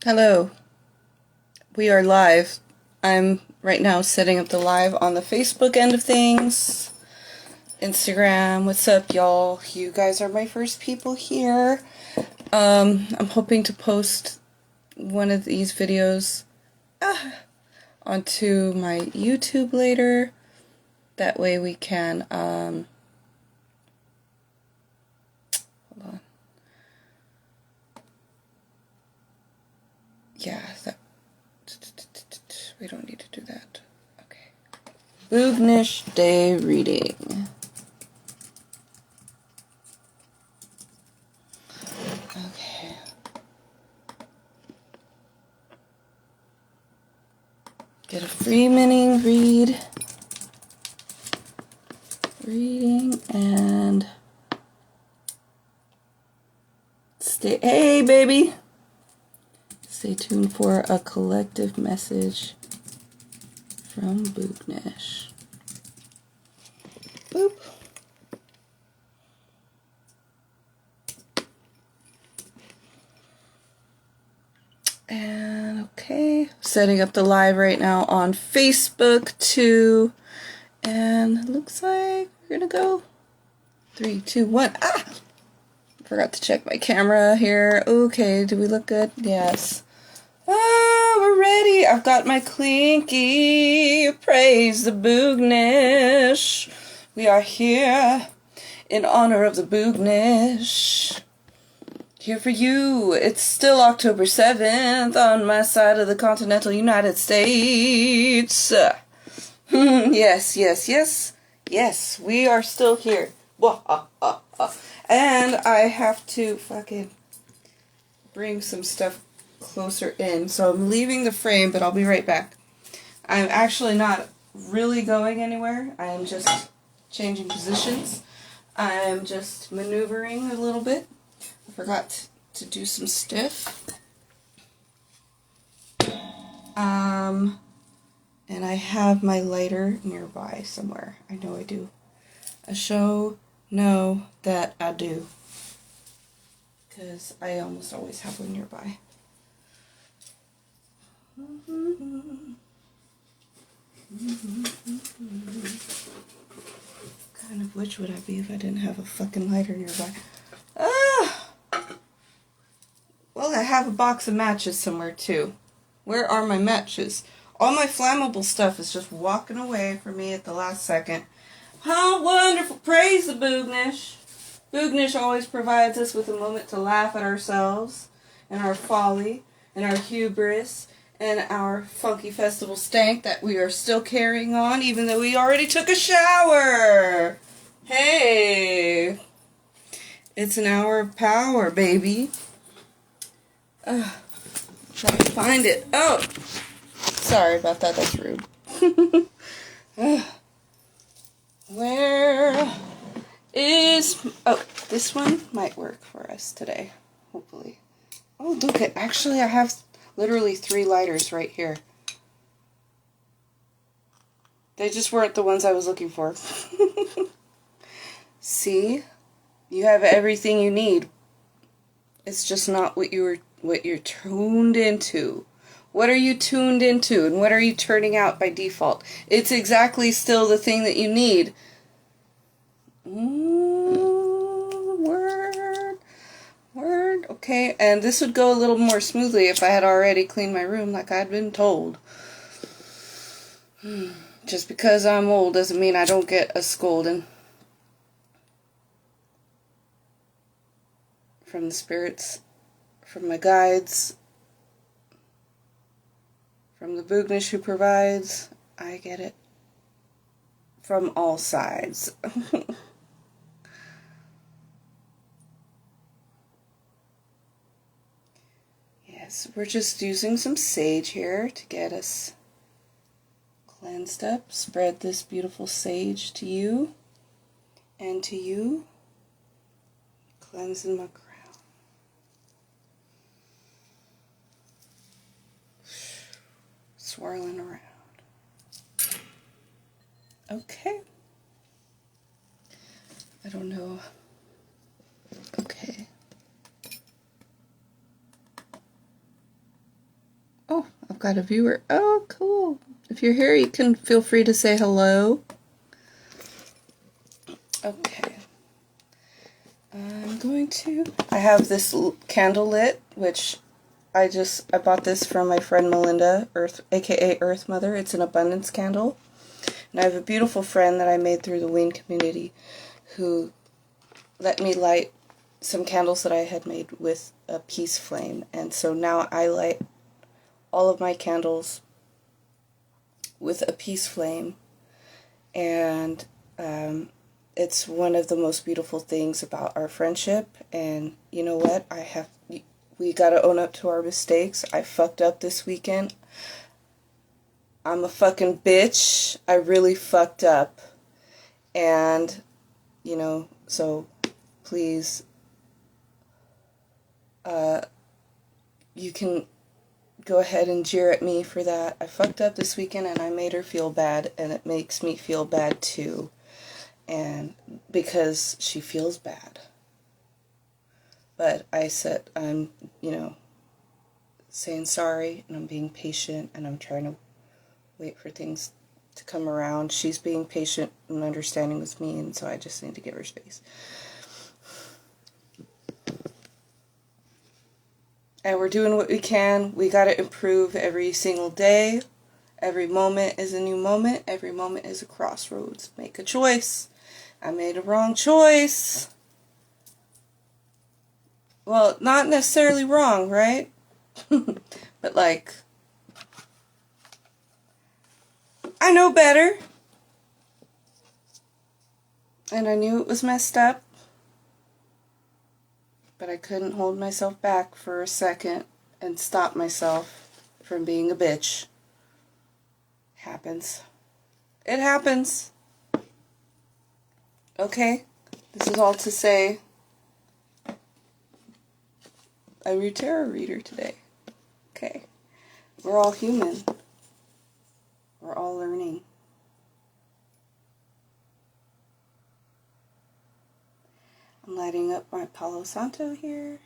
Hello, we are live. I'm right now setting up the live on the Facebook end of things. Instagram, what's up y'all? You guys are my first people here. I'm hoping to post one of these videos onto my YouTube later. That way we can, hold on. Yeah, we don't need to do that. Okay. Boognish Day Reading. Okay. Get a free mini reading and hey baby, stay tuned for a collective message from Boognish. Boop. And okay, setting up the live right now on Facebook too. And looks like we're gonna go 3, 2, 1. Forgot to check my camera here. Okay, do we look good? Yes. We're ready. I've got my clinky. Praise the Boognish. We are here in honor of the Boognish. Here for you. It's still October 7th on my side of the continental United States. Yes, yes, yes. Yes, we are still here. And I have to fucking bring some stuff closer in. So I'm leaving the frame, but I'll be right back. I'm actually not really going anywhere. I am just changing positions. I am just maneuvering a little bit. I forgot to do some stuff. And I have my lighter nearby somewhere. I know I do. I know that I do. Because I almost always have one nearby. Kind of which would I be if I didn't have a fucking lighter nearby? Well, I have a box of matches somewhere too. Where are my matches? All my flammable stuff is just walking away from me at the last second. How wonderful! Praise the Boognish! Boognish always provides us with a moment to laugh at ourselves and our folly and our hubris and our funky festival stank that we are still carrying on even though we already took a shower! Hey! It's an hour of power, baby. Try to find it. Oh! Sorry about that, that's rude. Where is... Oh, this one might work for us today. Hopefully. Oh, look, actually I have literally 3 lighters right here. They just weren't the ones I was looking for. See? You have everything you need. It's just not what you're tuned into. What are you tuned into and what are you turning out by default? It's exactly still the thing that you need. Word. Okay, and this would go a little more smoothly if I had already cleaned my room like I'd been told. Just because I'm old doesn't mean I don't get a scolding from the spirits, from my guides, from the Boognish who provides. I get it from all sides. Yes, we're just using some sage here to get us cleansed up. Spread this beautiful sage to you and to you. Cleansing my crown. Swirling around. Okay. I don't know. Okay. got a viewer. Oh, cool. If you're here, you can feel free to say hello. Okay. I have this candle lit, which I bought this from my friend Melinda, aka Earth Mother. It's an abundance candle. And I have a beautiful friend that I made through the Ween community who let me light some candles that I had made with a peace flame. And so now I light all of my candles with a peace flame. And it's one of the most beautiful things about our friendship. And you know what? We gotta own up to our mistakes. I fucked up this weekend. I'm a fucking bitch. I really fucked up. And, you know, so please, you can go ahead and jeer at me for that. I fucked up this weekend and I made her feel bad, and it makes me feel bad too. And because she feels bad. But I said, I'm, saying sorry, and I'm being patient, and I'm trying to wait for things to come around. She's being patient and understanding with me, and so I just need to give her space. And we're doing what we can. We got to improve every single day. Every moment is a new moment. Every moment is a crossroads. Make a choice. I made a wrong choice. Well, not necessarily wrong, right? But like, I know better. And I knew it was messed up. But I couldn't hold myself back for a second and stop myself from being a bitch. Happens. It happens. Okay? This is all to say, I'm your tarot reader today. Okay? We're all human. We're all learning. I'm lighting up my Palo Santo here.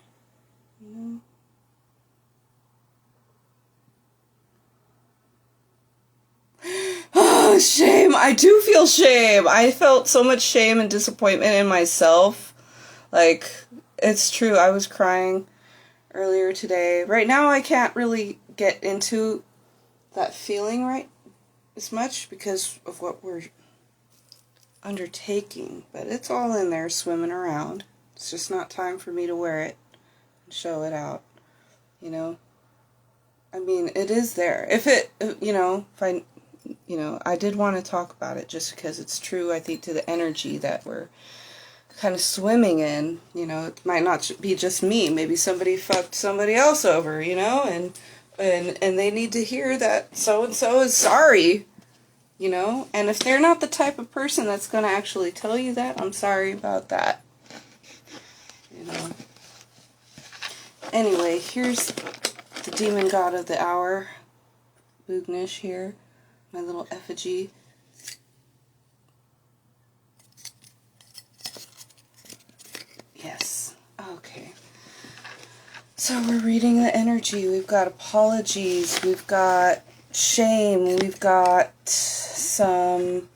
Oh, shame. I do feel shame. I felt so much shame and disappointment in myself. Like, it's true. I was crying earlier today. Right now, I can't really get into that feeling right as much because of what we're undertaking. But it's all in there swimming around. It's just not time for me to wear it and show it out. I mean, it is there. If I did want to talk about it just because it's true, I think, to the energy that we're kind of swimming in. It might not be just me. Maybe somebody fucked somebody else over, and they need to hear that so-and-so is sorry, And if they're not the type of person that's going to actually tell you that, I'm sorry about that, Anyway, here's the demon god of the hour, Boognish here. My little effigy. Yes. Okay. So we're reading the energy. We've got apologies. We've got shame. We've got some...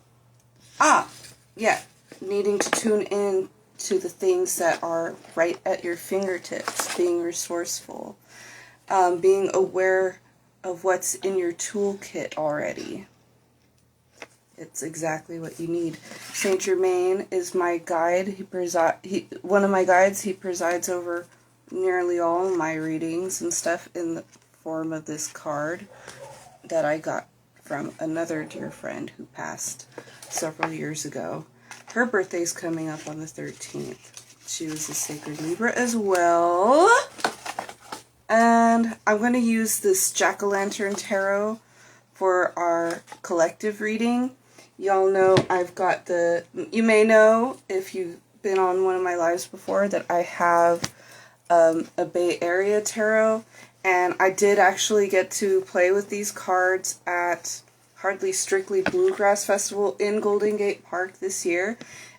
needing to tune in to the things that are right at your fingertips. Being resourceful. Being aware of what's in your toolkit already. It's exactly what you need. Saint Germain is my guide. One of my guides. He presides over nearly all of my readings and stuff in the form of this card that I got from another dear friend who passed several years ago. Her birthday's coming up on the 13th. She was a Sacred Libra as well. And I'm going to use this Jack-o'-lantern tarot for our collective reading. Y'all know I've got you may know if you've been on one of my lives before that I have a Bay Area tarot. And I did actually get to play with these cards at Hardly Strictly Bluegrass Festival in Golden Gate Park this year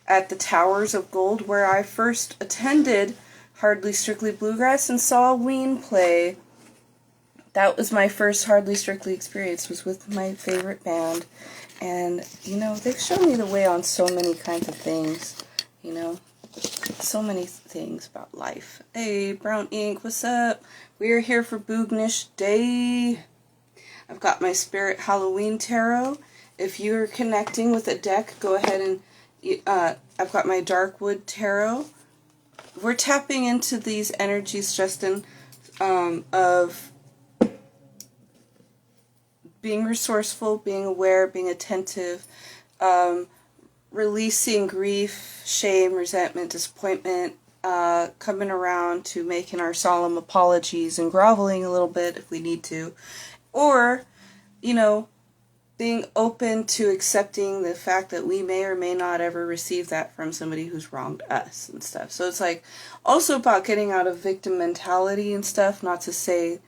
at the Towers of Gold, where I first attended Hardly Strictly Bluegrass and saw Ween play that was my first Hardly Strictly experience, was with my favorite band. And, you know, they've shown me the way on so many kinds of things, you know, so many things about life. Hey, Brown Ink, what's up? We are here for Boognish Day. I've got my Spirit Halloween Tarot. If you're connecting with a deck, go ahead and, I've got my Darkwood Tarot. We're tapping into these energies, Justin, of being resourceful, being aware, being attentive, releasing grief, shame, resentment, disappointment, coming around to making our solemn apologies and groveling a little bit if we need to, or, you know, being open to accepting the fact that we may or may not ever receive that from somebody who's wronged us and stuff. So it's like also about getting out of victim mentality and stuff, not to say,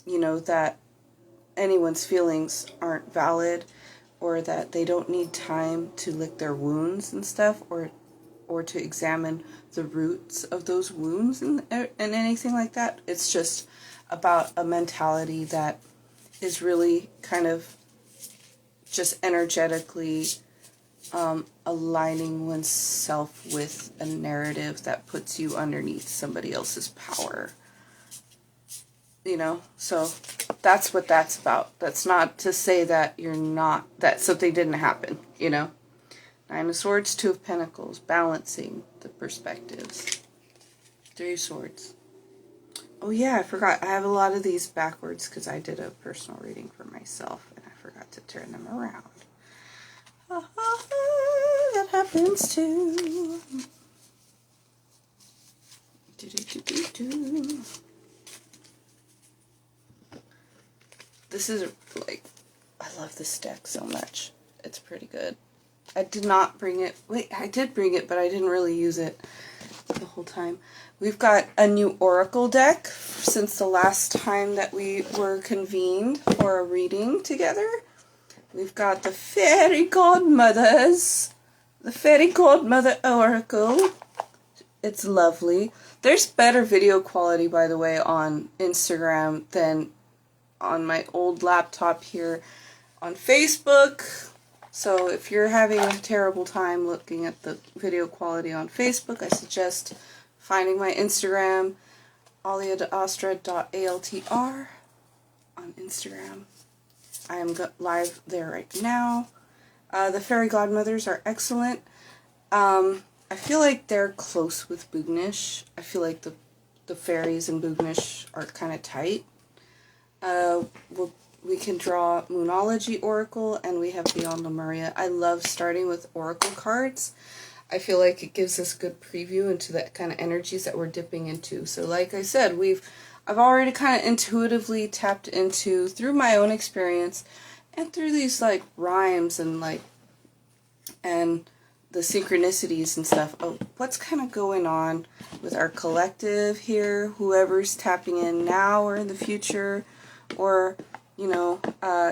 you know, that anyone's feelings aren't valid or that they don't need time to lick their wounds and stuff, or to examine the roots of those wounds and anything like that. It's just about a mentality that is really kind of just energetically aligning oneself with a narrative that puts you underneath somebody else's power. You know, so that's what that's about. That's not to say that you're not, that something didn't happen, you know. Nine of Swords, Two of Pentacles, balancing the perspectives. Three of Swords. Oh yeah, I forgot. I have a lot of these backwards because I did a personal reading for myself and I forgot to turn them around. That happens too. This is like, I love this deck so much. It's pretty good. I did not bring it. Wait, I did bring it, but I didn't really use it the whole time. We've got a new Oracle deck since the last time that we were convened for a reading together. We've got the Fairy Godmothers. The Fairy Godmother Oracle. It's lovely. There's better video quality, by the way, on Instagram than on my old laptop here on Facebook. So if you're having a terrible time looking at the video quality on Facebook, I suggest finding my Instagram, aliadeastra.altr on Instagram. I am live there right now. The Fairy Godmothers are excellent. I feel like they're close with Boognish. I feel like the fairies and Boognish are kind of tight. We can draw Moonology Oracle, and we have Beyond Lemuria. I love starting with Oracle cards. I feel like it gives us good preview into that kind of energies that we're dipping into. So like I said, I've already kind of intuitively tapped into, through my own experience, and through these like rhymes and the synchronicities and stuff of what's kind of going on with our collective here, whoever's tapping in now or in the future, or, you know,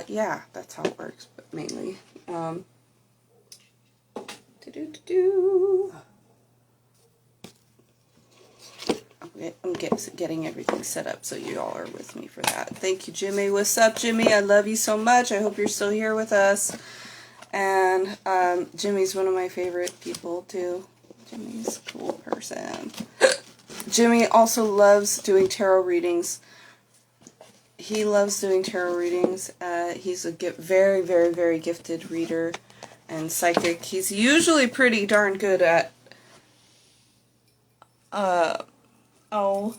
yeah, that's how it works, but mainly. I'm getting everything set up so you all are with me for that. Thank you, Jimmy. What's up, Jimmy? I love you so much. I hope you're still here with us. And Jimmy's one of my favorite people, too. Jimmy's a cool person. Jimmy also loves doing tarot readings. He loves doing tarot readings. He's a very, very, very gifted reader and psychic. He's usually pretty darn good at... Oh.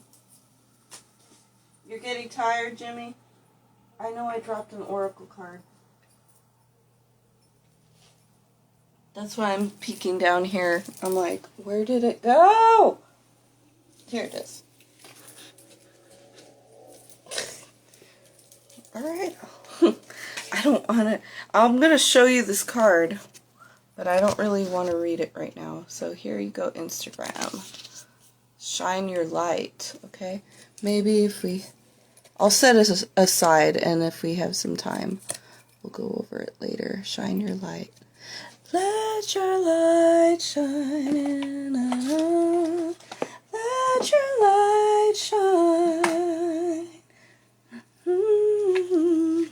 You're getting tired, Jimmy? I know I dropped an oracle card. That's why I'm peeking down here. I'm like, where did it go? Here it is. Alright. I don't want to... I'm going to show you this card, but I don't really want to read it right now. So here you go, Instagram. Shine your light, okay? Maybe if we... I'll set it aside, and if we have some time, we'll go over it later. Shine your light. Let your light shine in on. Let your light shine.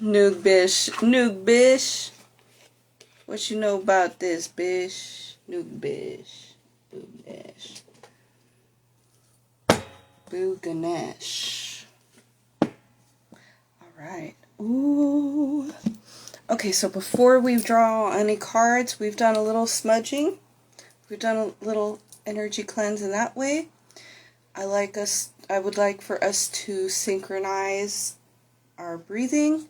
Noog bish. Noog bish. What you know about this, bish? Noog bish. Boognish. Boognish. Alright. Ooh. Okay, so before we draw any cards, we've done a little smudging. We've done a little energy cleanse in that way. I would like for us to synchronize our breathing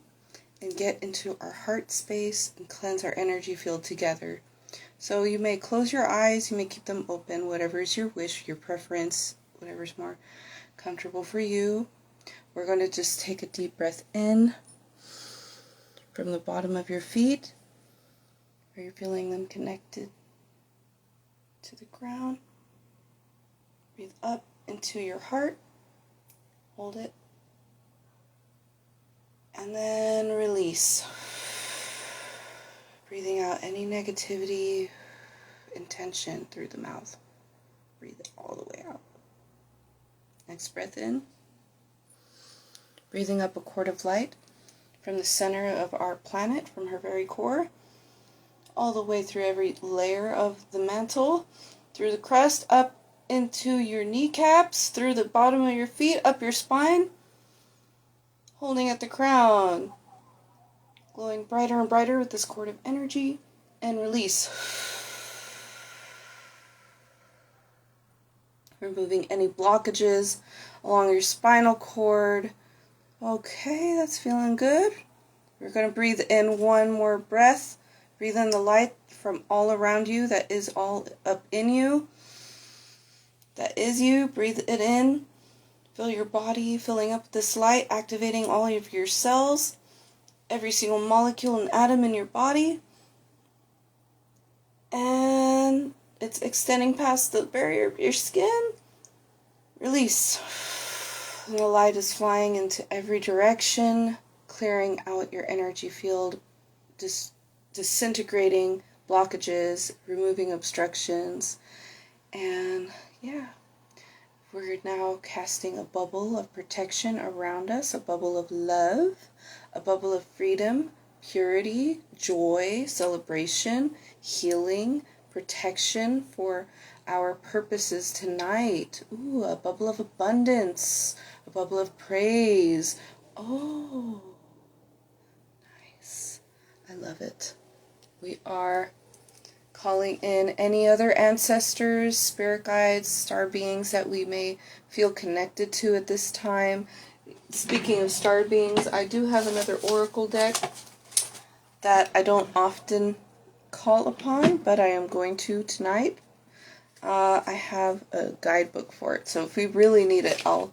and get into our heart space and cleanse our energy field together. So you may close your eyes, you may keep them open, whatever is your wish, your preference, whatever's more comfortable for you. We're going to just take a deep breath in from the bottom of your feet, where you're feeling them connected to the ground. Breathe up into your heart, hold it, and then release. Breathing out any negativity, intention through the mouth. Breathe it all the way out. Next breath in. Breathing up a cord of light from the center of our planet, from her very core, all the way through every layer of the mantle, through the crust, up into your kneecaps, through the bottom of your feet, up your spine, holding at the crown, glowing brighter and brighter with this cord of energy, and release. Removing any blockages along your spinal cord. Okay, that's feeling good. We're going to breathe in one more breath. Breathe in the light from all around you that is all up in you. That is you. Breathe it in. Feel your body filling up with this light, activating all of your cells, every single molecule and atom in your body. And it's extending past the barrier of your skin. Release. And the light is flying into every direction, clearing out your energy field, disintegrating blockages, removing obstructions. And yeah, we're now casting a bubble of protection around us, a bubble of love, a bubble of freedom, purity, joy, celebration, healing, protection for our purposes tonight. Ooh, a bubble of abundance, a bubble of praise. Oh, nice. I love it. We are calling in any other ancestors, spirit guides, star beings that we may feel connected to at this time. Speaking of star beings, I do have another oracle deck that I don't often call upon, but I am going to tonight. I have a guidebook for it, so if we really need it, I'll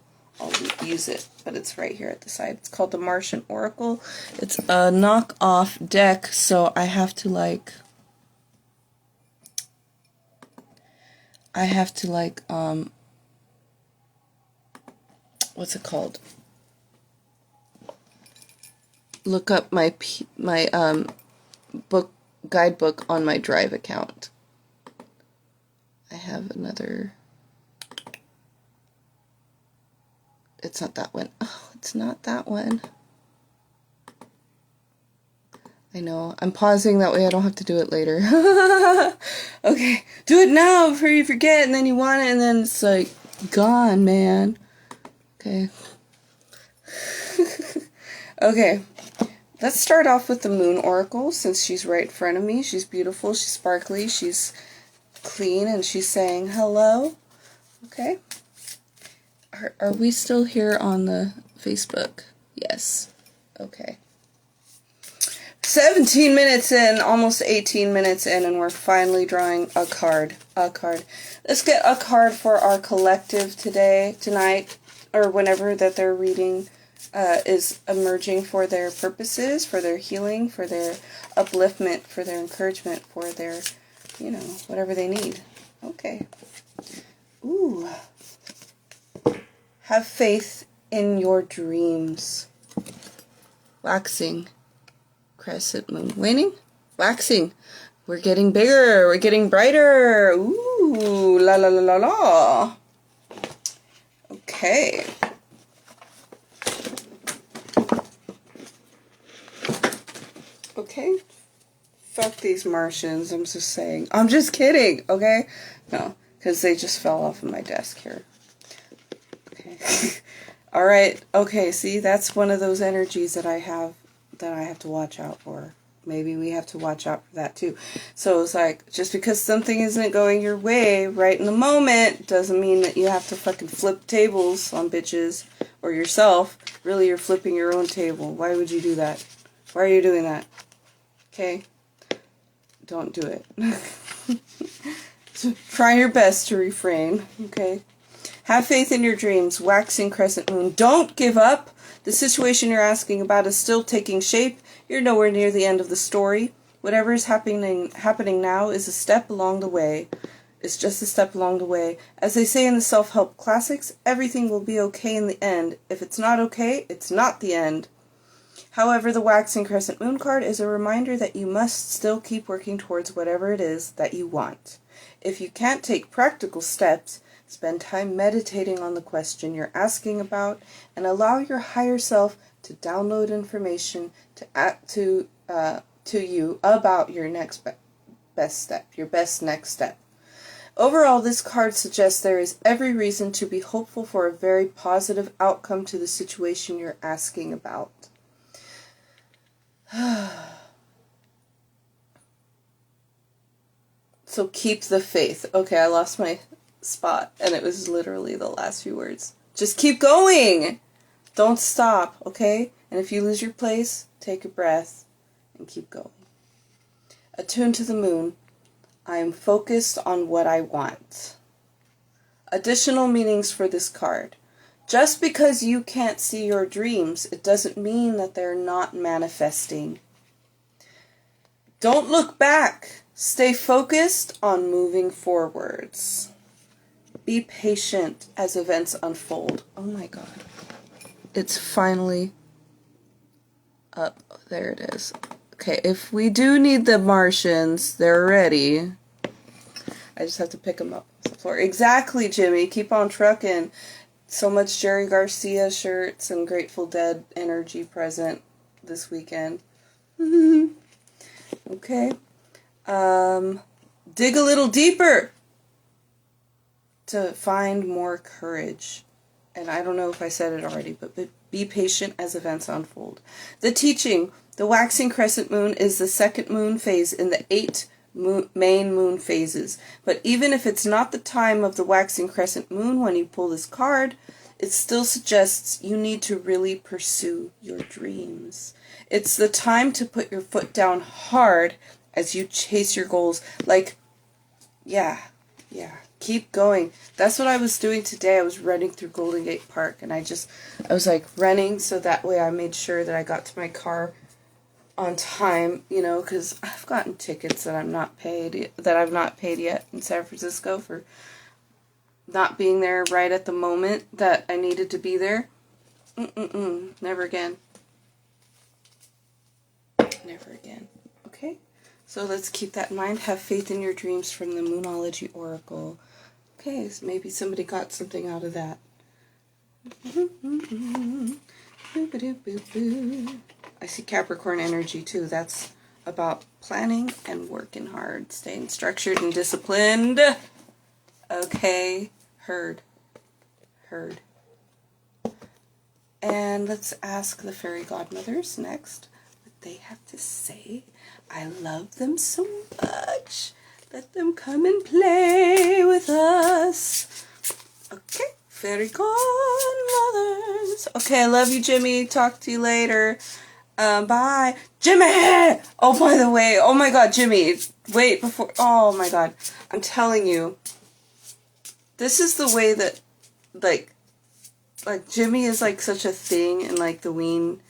use it, but it's right here at the side. It's called the Martian Oracle. It's a knockoff deck, so I have to what's it called? Look up my guidebook on my Drive account. I have another. It's not that one. Oh, it's not that one. I know. I'm pausing that way I don't have to do it later. Okay. Do it now before you forget, and then you want it, and then it's like gone, man. Okay. Okay. Let's start off with the Moon Oracle, since she's right in front of me. She's beautiful, she's sparkly, she's clean, and she's saying hello. Okay. Are we still here on the Facebook? Yes. Okay. 17 minutes in, almost 18 minutes in, and we're finally drawing a card. Let's get a card for our collective tonight, or whenever that they're reading is emerging for their purposes, for their healing, for their upliftment, for their encouragement, for their, whatever they need. Okay. Ooh. Have faith in your dreams. Waxing. Crescent moon. Waning? Waxing. We're getting bigger. We're getting brighter. Ooh. La la la la la. Okay. Okay? Fuck these Martians, I'm just saying. I'm just kidding, okay? No, because they just fell off of my desk here. Okay. Alright, okay, see, that's one of those energies that I have to watch out for. Maybe we have to watch out for that too. So it's like, just because something isn't going your way right in the moment doesn't mean that you have to fucking flip tables on bitches or yourself. Really, you're flipping your own table. Why would you do that? Why are you doing that? Okay? Don't do it. So try your best to refrain, okay? Have faith in your dreams, waxing crescent moon. Don't give up. The situation you're asking about is still taking shape. You're nowhere near the end of the story. Whatever is happening now is a step along the way. It's just a step along the way. As they say in the self-help classics, everything will be okay in the end. If it's not okay, it's not the end. However, the waxing crescent moon card is a reminder that you must still keep working towards whatever it is that you want. If you can't take practical steps, spend time meditating on the question you're asking about and allow your higher self to download information to you about your best step, your best next step. Overall, this card suggests there is every reason to be hopeful for a very positive outcome to the situation you're asking about. So keep the faith. Okay, I lost my spot, and it was literally the last few words. Just keep going! Don't stop, okay? And if you lose your place, take a breath and keep going. Attune to the moon. I am focused on what I want. Additional meanings for this card. Just because you can't see your dreams, it doesn't mean that they're not manifesting. Don't look back. Stay focused on moving forwards. Be patient as events unfold. Oh my God. It's finally up. There it is. Okay, if we do need the Martians, they're ready. I just have to pick them up off the floor. Exactly, Jimmy. Keep on trucking. So much Jerry Garcia shirts and Grateful Dead energy present this weekend. Okay. Dig a little deeper to find more courage. And I don't know if I said it already, but be patient as events unfold. The teaching, the waxing crescent moon is the second moon phase in the 8 main moon phases. But even if it's not the time of the waxing crescent moon when you pull this card, it still suggests you need to really pursue your dreams. It's the time to put your foot down hard as you chase your goals. Like, yeah, keep going. That's what I was doing today. I was running through Golden Gate Park, and I was like running so that way I made sure that I got to my car on time, you know, because I've gotten tickets that I've not paid yet in San Francisco for not being there right at the moment that I needed to be there. Never again. Never again. Okay? So let's keep that in mind. Have faith in your dreams from the Moonology Oracle. Okay, so maybe somebody got something out of that. I see Capricorn energy too. That's about planning and working hard, staying structured and disciplined. Okay, heard. And let's ask the fairy godmothers next what they have to say. I love them so much. Let them come and play with us. Okay, fairy godmothers. Okay, I love you, Jimmy. Talk to you later. Bye. Jimmy! Oh, by the way, oh my God, Jimmy. Wait, before, oh my God. I'm telling you, this is the way that, like Jimmy is like such a thing in like the Ween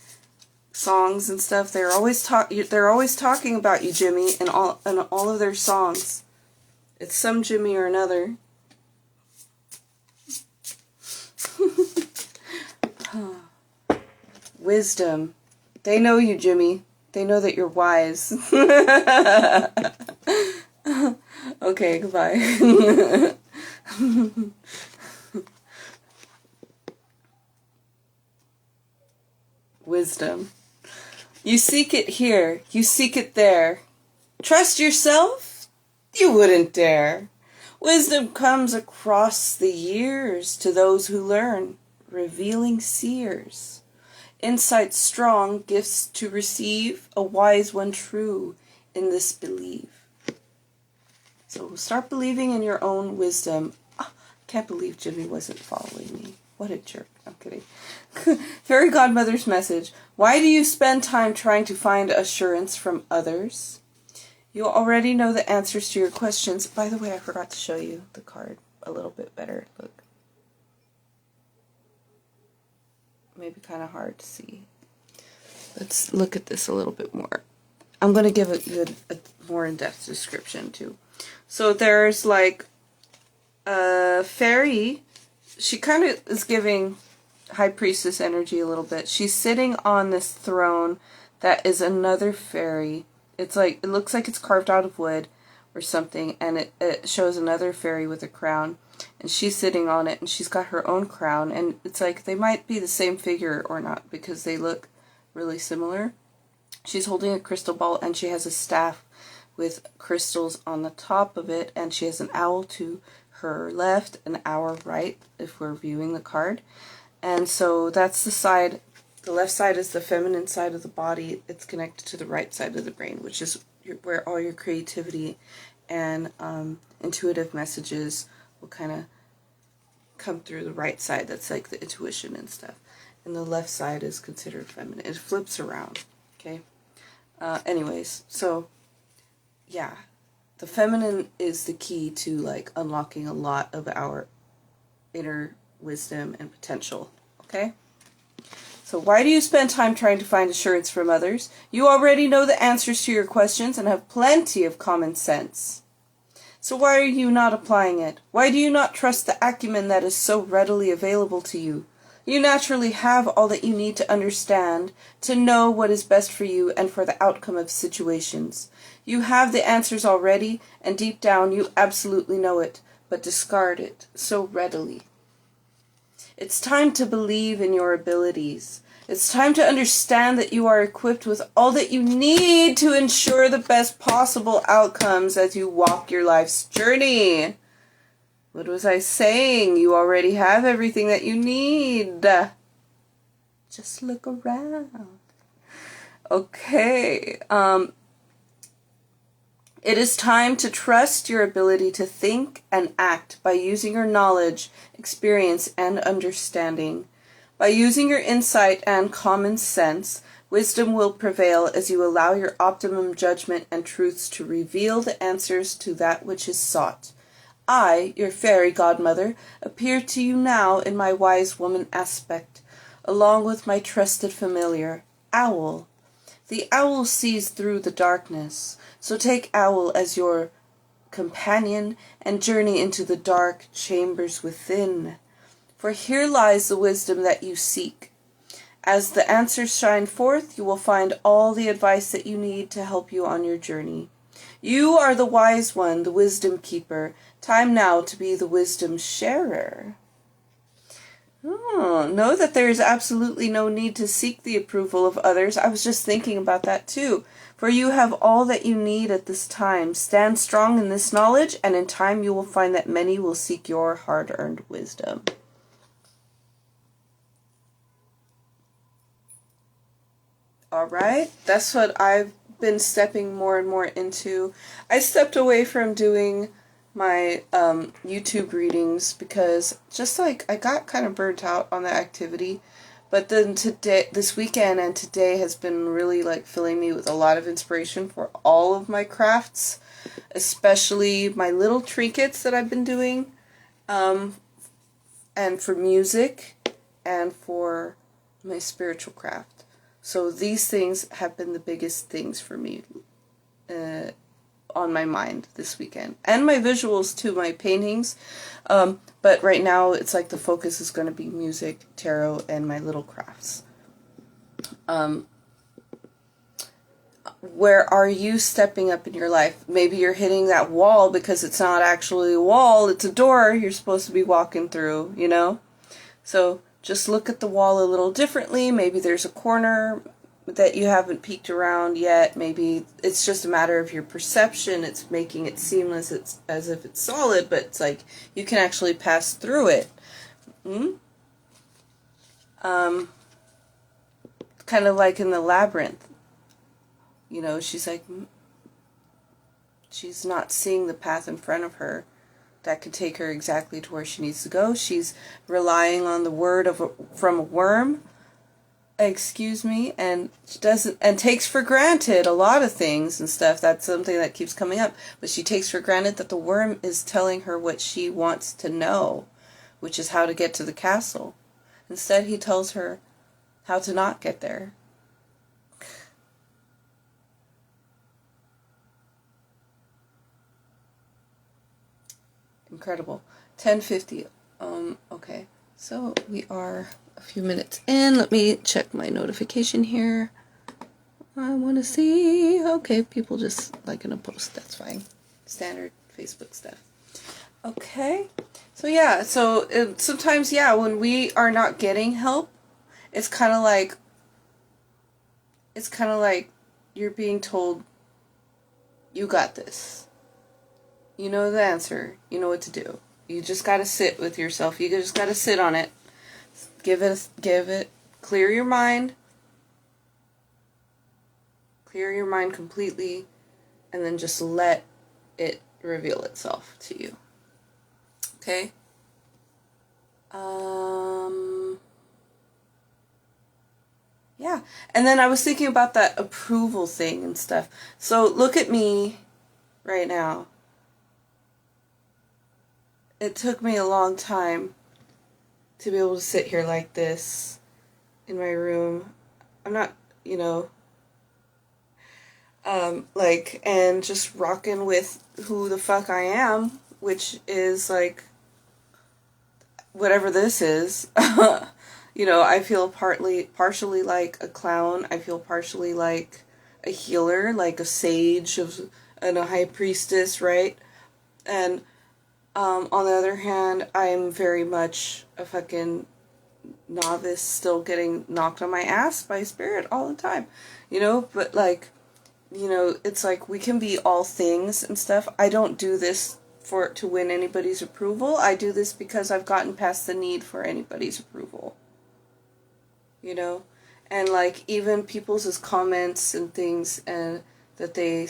songs and stuff. They're always talking about you, Jimmy, in all of their songs. It's some Jimmy or another. Wisdom. They know you, Jimmy. They know that you're wise. Okay, goodbye. Wisdom. You seek it here, you seek it there. Trust yourself? You wouldn't dare. Wisdom comes across the years to those who learn, revealing seers. Insight strong, gifts to receive, a wise one true in this believe. So start believing in your own wisdom. Oh, can't believe Jimmy wasn't following me. What a jerk. I'm kidding. Fairy Godmother's message. Why do you spend time trying to find assurance from others? You already know the answers to your questions. By the way, I forgot to show you the card a little bit better. Look. Maybe kind of hard to see. Let's look at this a little bit more. I'm going to give a more in-depth description too. So there's like a fairy. She kind of is giving High Priestess energy a little bit. She's sitting on this throne that is another fairy. It's like, it looks like it's carved out of wood or something, and it shows another fairy with a crown, and she's sitting on it, and she's got her own crown, and it's like they might be the same figure or not because they look really similar. She's holding a crystal ball, and she has a staff with crystals on the top of it, and she has an owl to her left and our right if we're viewing the card. And so that's the side. The left side is the feminine side of the body. It's connected to the right side of the brain, which is where all your creativity and intuitive messages will kind of come through the right side. That's like the intuition and stuff. And the left side is considered feminine. It flips around, okay? Anyways, so yeah, the feminine is the key to like unlocking a lot of our inner wisdom and potential, okay? So why do you spend time trying to find assurance from others? You already know the answers to your questions and have plenty of common sense. So why are you not applying it? Why do you not trust the acumen that is so readily available to you? You naturally have all that you need to understand, to know what is best for you and for the outcome of situations. You have the answers already, and deep down you absolutely know it, but discard it so readily. It's time to believe in your abilities. It's time to understand that you are equipped with all that you need to ensure the best possible outcomes as you walk your life's journey. What was I saying? You already have everything that you need. Just look around. Okay. It is time to trust your ability to think and act by using your knowledge, experience, and understanding. By using your insight and common sense, wisdom will prevail as you allow your optimum judgment and truths to reveal the answers to that which is sought. I, your fairy godmother, appear to you now in my wise woman aspect, along with my trusted familiar, Owl. The owl sees through the darkness, so take Owl as your companion and journey into the dark chambers within. For here lies the wisdom that you seek. As the answers shine forth, you will find all the advice that you need to help you on your journey. You are the wise one, the wisdom keeper. Time now to be the wisdom sharer. Know that there is absolutely no need to seek the approval of others. I was just thinking about that too. For you have all that you need at this time. Stand strong in this knowledge, and in time you will find that many will seek your hard-earned wisdom. Alright, that's what I've been stepping more and more into. I stepped away from doing my YouTube readings because just like I got kind of burnt out on the activity, but then this weekend and today has been really like filling me with a lot of inspiration for all of my crafts, especially my little trinkets that I've been doing, and for music and for my spiritual craft. So these things have been the biggest things for me on my mind this weekend. And my visuals too, my paintings. But right now it's like the focus is going to be music, tarot, and my little crafts. Where are you stepping up in your life? Maybe you're hitting that wall because it's not actually a wall, it's a door you're supposed to be walking through, you know? So just look at the wall a little differently. Maybe there's a corner that you haven't peeked around yet. Maybe it's just a matter of your perception. It's making it seem as if it's solid, but it's like you can actually pass through it. Kind of like in the labyrinth. You know, she's like, she's not seeing the path in front of her that could take her exactly to where she needs to go. She's relying on the word from a worm, excuse me, and she doesn't, and takes for granted a lot of things and stuff. That's something that keeps coming up. But she takes for granted that the worm is telling her what she wants to know, which is how to get to the castle. Instead, he tells her how to not get there. Incredible. 10:50. Okay. So we are a few minutes in. Let me check my notification here. I want to see. Okay, people just liking a post. That's fine. Standard Facebook stuff. Okay. So yeah, so sometimes, yeah, when we are not getting help, it's kind of like you're being told, you got this. You know the answer. You know what to do. You just got to sit with yourself. You just got to sit on it. Give it, clear your mind. Clear your mind completely, and then just let it reveal itself to you. Okay? Yeah. And then I was thinking about that approval thing and stuff. So look at me right now. It took me a long time to be able to sit here like this in my room. I'm not, you know, and just rocking with who the fuck I am, which is like, whatever this is. You know, I feel partially like a clown. I feel partially like a healer, like a sage and a high priestess, right? And on the other hand, I'm very much a fucking novice, still getting knocked on my ass by spirit all the time, you know? But like, you know, it's like we can be all things and stuff. I don't do this to win anybody's approval. I do this because I've gotten past the need for anybody's approval, you know? And like, even people's comments and things, and that they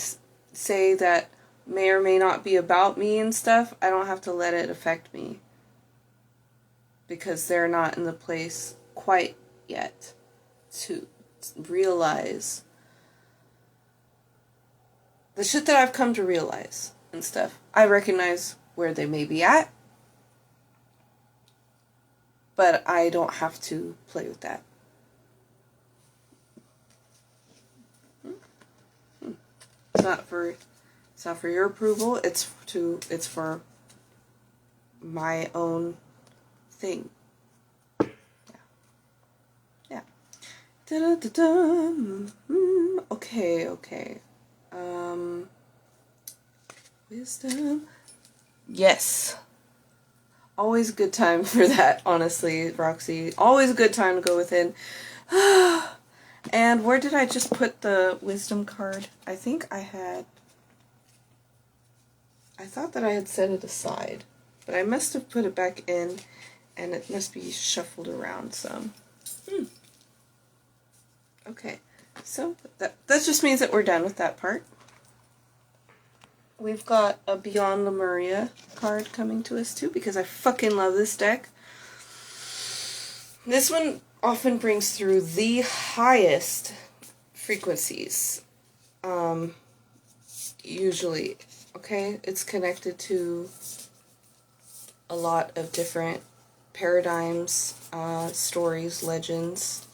say that may or may not be about me and stuff, I don't have to let it affect me, because they're not in the place quite yet to realize the shit that I've come to realize and stuff. I recognize where they may be at, but I don't have to play with that. It's not for your approval. It's for my own thing. Yeah. Okay. Wisdom. Yes. Always a good time for that, honestly, Roxy. Always a good time to go within. And where did I just put the wisdom card? I think I thought that I had set it aside, but I must have put it back in, and it must be shuffled around some. Okay, so that just means that we're done with that part. We've got a Beyond Lemuria card coming to us too, because I fucking love this deck. This one often brings through the highest frequencies. Usually, okay? It's connected to a lot of different paradigms, stories, legends.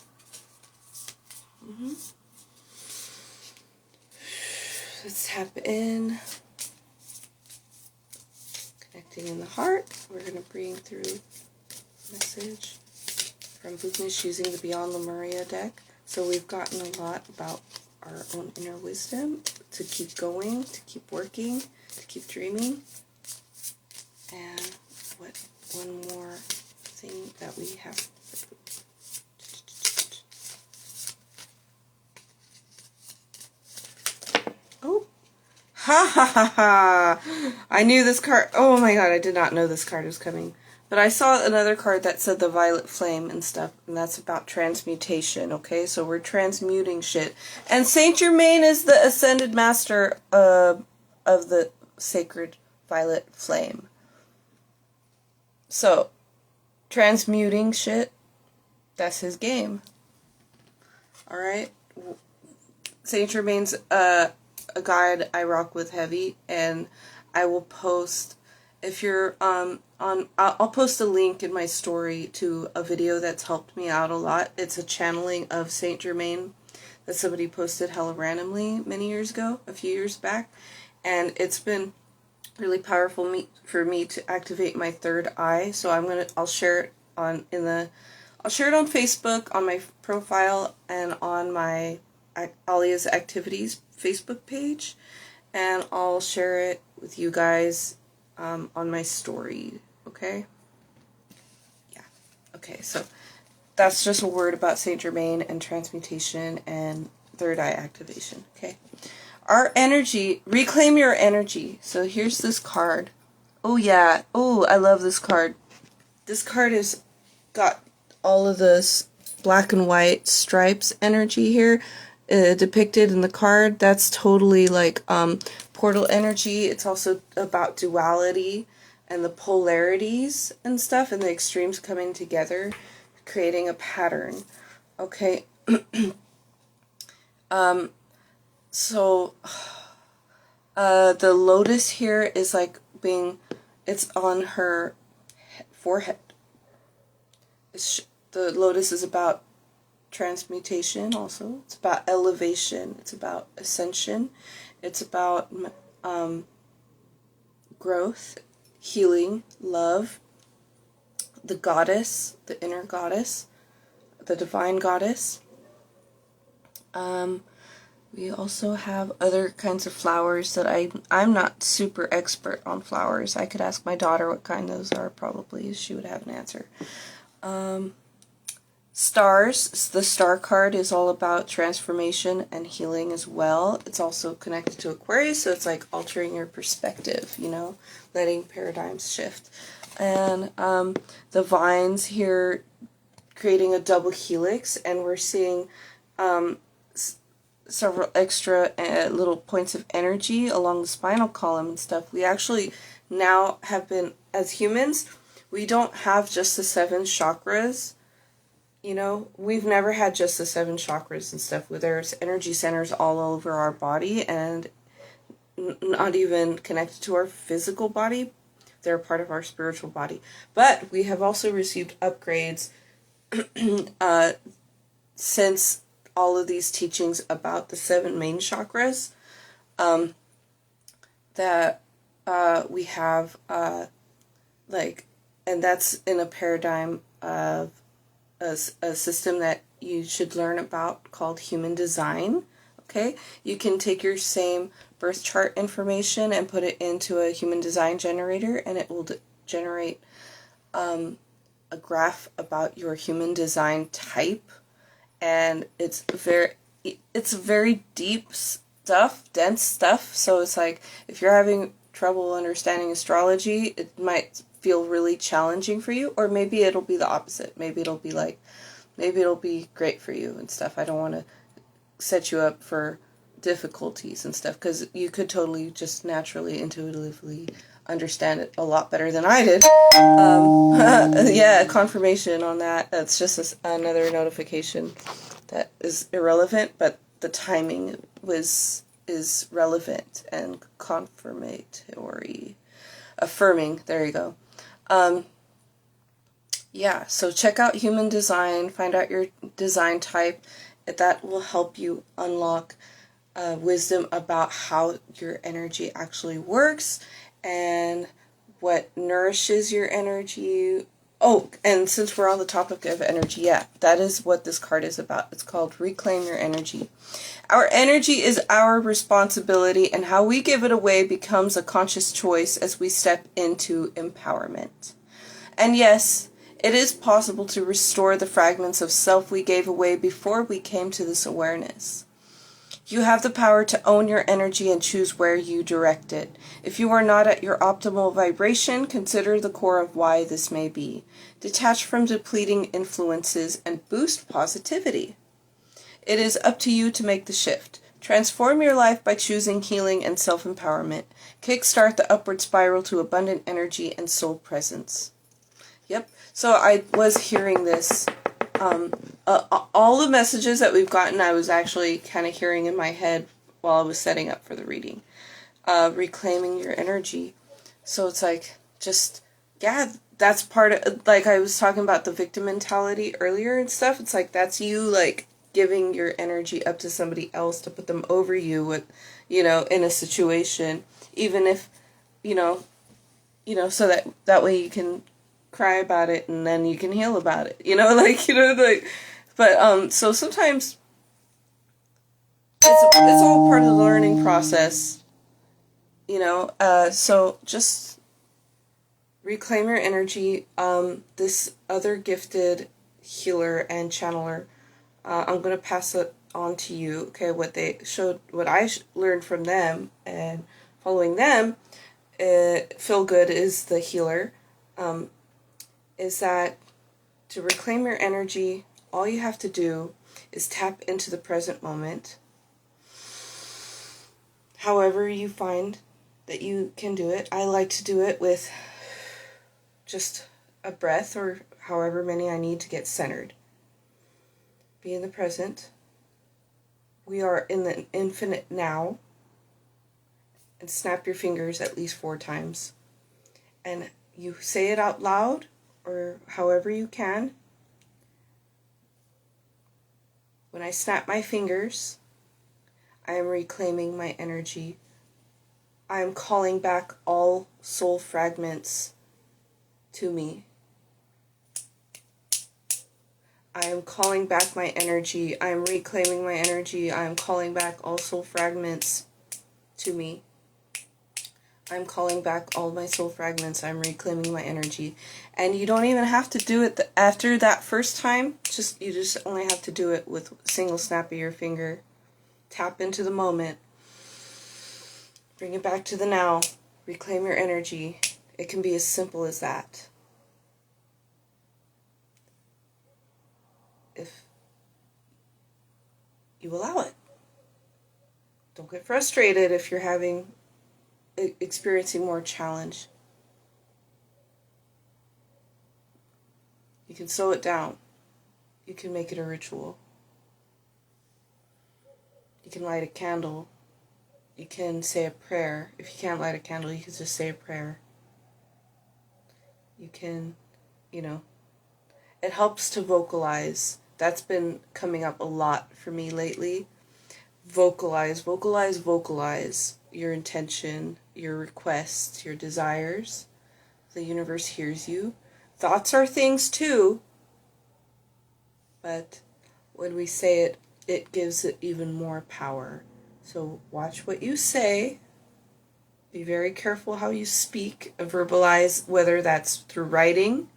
Let's tap in. Connecting in the heart. We're going to bring through a message from Boognish using the Beyond Lemuria deck. So we've gotten a lot about our own inner wisdom, to keep going, to keep working, to keep dreaming. And one more thing that we have. Ha ha ha ha! I knew this card. Oh my god, I did not know this card was coming. But I saw another card that said the Violet Flame and stuff, and that's about transmutation, okay? So we're transmuting shit. And Saint Germain is the Ascended Master of the Sacred Violet Flame. So, transmuting shit, that's his game. Alright? Saint Germain's a guide I rock with heavy, and I will post, if you're I'll post a link in my story to a video that's helped me out a lot. It's a channeling of Saint Germain that somebody posted hella randomly many years ago, a few years back, and it's been really powerful for me to activate my third eye. So I'll share it on Facebook, on my profile, and on my Alia's Activities Facebook page, and I'll share it with you guys on my story, okay? Yeah. Okay, so that's just a word about Saint Germain and transmutation and third eye activation, okay? Our energy, reclaim your energy. So here's this card. Oh yeah, oh, I love this card. This card has got all of this black and white stripes energy here depicted in the card. That's totally like portal energy. It's also about duality and the polarities and stuff and the extremes coming together, creating a pattern. Okay. So the lotus here is like it's on her forehead. The lotus is about transmutation also. It's about elevation. It's about ascension. It's about growth, healing, love, the goddess, the inner goddess, the divine goddess. We also have other kinds of flowers that I'm not super expert on flowers. I could ask my daughter what kind those are, probably. She would have an answer. Stars, the star card is all about transformation and healing as well. It's also connected to Aquarius, so it's like altering your perspective, you know, letting paradigms shift. And the vines here creating a double helix, and we're seeing several extra little points of energy along the spinal column and stuff. We actually now have been, as humans, we don't have just the 7 chakras. You know, we've never had just the 7 chakras and stuff. There's energy centers all over our body, and not even connected to our physical body. They're part of our spiritual body. But we have also received upgrades since all of these teachings about the 7 main chakras, that we have, and that's in a paradigm of a system that you should learn about called human design. Okay, you can take your same birth chart information and put it into a human design generator, and it will generate a graph about your human design type. And it's very deep stuff, dense stuff. So it's like, if you're having trouble understanding astrology, it might feel really challenging for you, or maybe it'll be the opposite. Maybe it'll be great for you and stuff. I don't want to set you up for difficulties and stuff, because you could totally just naturally, intuitively understand it a lot better than I did. Yeah, confirmation on that. That's just another notification that is irrelevant, but the timing is relevant and confirmatory. Affirming, there you go. Yeah, so check out human design, find out your design type. That will help you unlock wisdom about how your energy actually works and what nourishes your energy. Oh, and since we're on the topic of energy, yeah, that is what this card is about. It's called Reclaim Your Energy. Our energy is our responsibility, and how we give it away becomes a conscious choice as we step into empowerment. And yes, it is possible to restore the fragments of self we gave away before we came to this awareness. You have the power to own your energy and choose where you direct it. If you are not at your optimal vibration, consider the core of why this may be. Detach from depleting influences and boost positivity. It is up to you to make the shift. Transform your life by choosing healing and self-empowerment. Kickstart the upward spiral to abundant energy and soul presence. Yep. So I was hearing this. All the messages that we've gotten, I was actually kind of hearing in my head while I was setting up for the reading. Reclaiming your energy. So it's like, just, yeah, that's part of, like I was talking about the victim mentality earlier and stuff. It's like, that's you, like, giving your energy up to somebody else to put them over you with, you know, in a situation, even if, you know, so that way you can cry about it and then you can heal about it, but so sometimes it's all part of the learning process, so just reclaim your energy. This other gifted healer and channeler, I'm going to pass it on to you. Okay, what they showed, what I learned from them and following them, Feel Good is the healer, is that to reclaim your energy, all you have to do is tap into the present moment. However you find that you can do it. I like to do it with just a breath or however many I need to get centered. Be in the present. We are in the infinite now. And snap your fingers at least 4 times. And you say it out loud or however you can. When I snap my fingers, I am reclaiming my energy. I am calling back all soul fragments to me. I am calling back my energy. I am reclaiming my energy. I am calling back all soul fragments to me. I'm calling back all my soul fragments. I'm reclaiming my energy. And you don't even have to do it after that first time. You just only have to do it with a single snap of your finger. Tap into the moment. Bring it back to the now. Reclaim your energy. It can be as simple as that. If you allow it. Don't get frustrated if you're experiencing more challenge. You can slow it down. You can make it a ritual. You can light a candle. You can say a prayer. If you can't light a candle, you can just say a prayer. You can, it helps to vocalize. That's been coming up a lot for me lately. Vocalize your intention, your requests, your desires. The universe hears you. Thoughts are things too, but when we say it, it gives it even more power. So watch what you say. Be very careful how you speak. Verbalize, whether that's through writing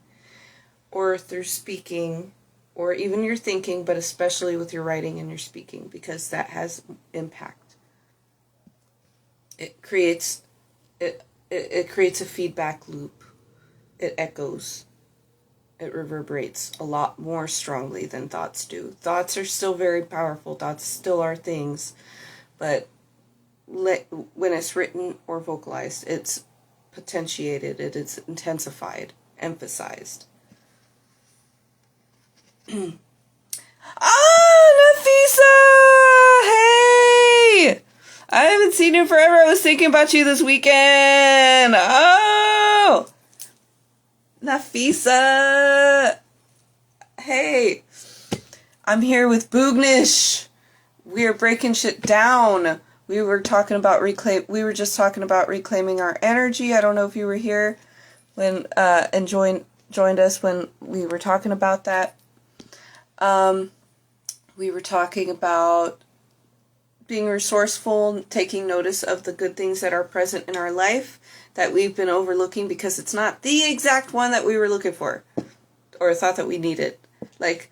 or through speaking or even your thinking, but especially with your writing and your speaking, because that has impact. It creates a feedback loop. It echoes. It reverberates a lot more strongly than thoughts do. Thoughts are still very powerful. Thoughts still are things, but when it's written or vocalized, it's potentiated. It is intensified, emphasized. Nafisa! Hey! I haven't seen you forever. I was thinking about you this weekend. Oh! Nafisa! Hey! I'm here with Boognish. We are breaking shit down. We were just talking about reclaiming our energy. I don't know if you were here when and joined us when we were talking about that. We were talking about being resourceful, taking notice of the good things that are present in our life that we've been overlooking because it's not the exact one that we were looking for or thought that we needed. Like,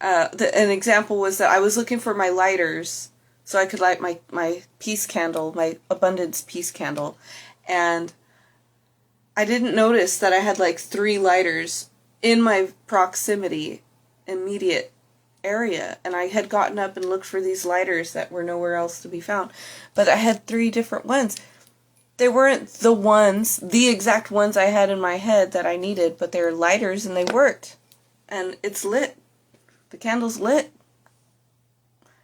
an example was that I was looking for my lighters so I could light my peace candle, my abundance peace candle. And I didn't notice that I had like 3 lighters in my proximity, immediate area, and I had gotten up and looked for these lighters that were nowhere else to be found. But I had 3 different ones. They weren't the exact ones I had in my head that I needed, but they were lighters and they worked. And it's lit. The candle's lit.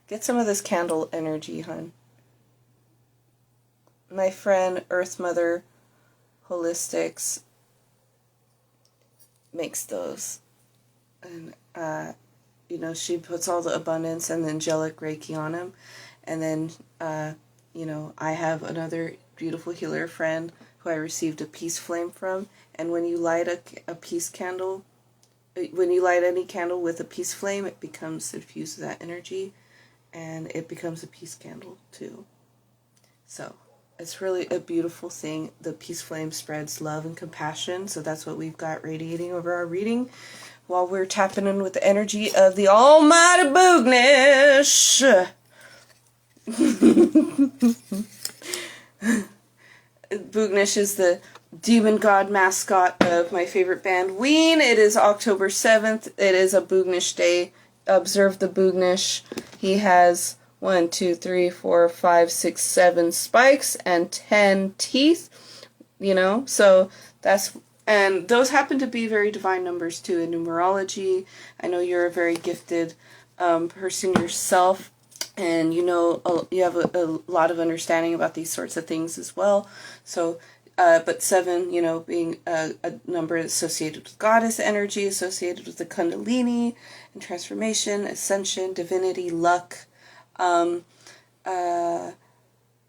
Get some of this candle energy, hun. My friend Earth Mother Holistics makes those. And, you know, she puts all the abundance and the angelic Reiki on them. And then, you know, I have another beautiful healer friend who I received a peace flame from. And when you light a peace candle, when you light any candle with a peace flame, it infuses that energy. And it becomes a peace candle, too. So, it's really a beautiful thing. The peace flame spreads love and compassion. So that's what we've got radiating over our reading while we're tapping in with the energy of the almighty Boognish. Boognish is the demon god mascot of my favorite band, Ween. It is October 7th. It is a Boognish Day. Observe the Boognish. He has 1, 2, 3, 4, 5, 6, 7 spikes and 10 teeth. You know, so that's, and those happen to be very divine numbers too in numerology. I know you're a very gifted person yourself, and you know you have a lot of understanding about these sorts of things as well. So, but 7, you know, being a number associated with goddess energy, associated with the Kundalini and transformation, ascension, divinity, luck. I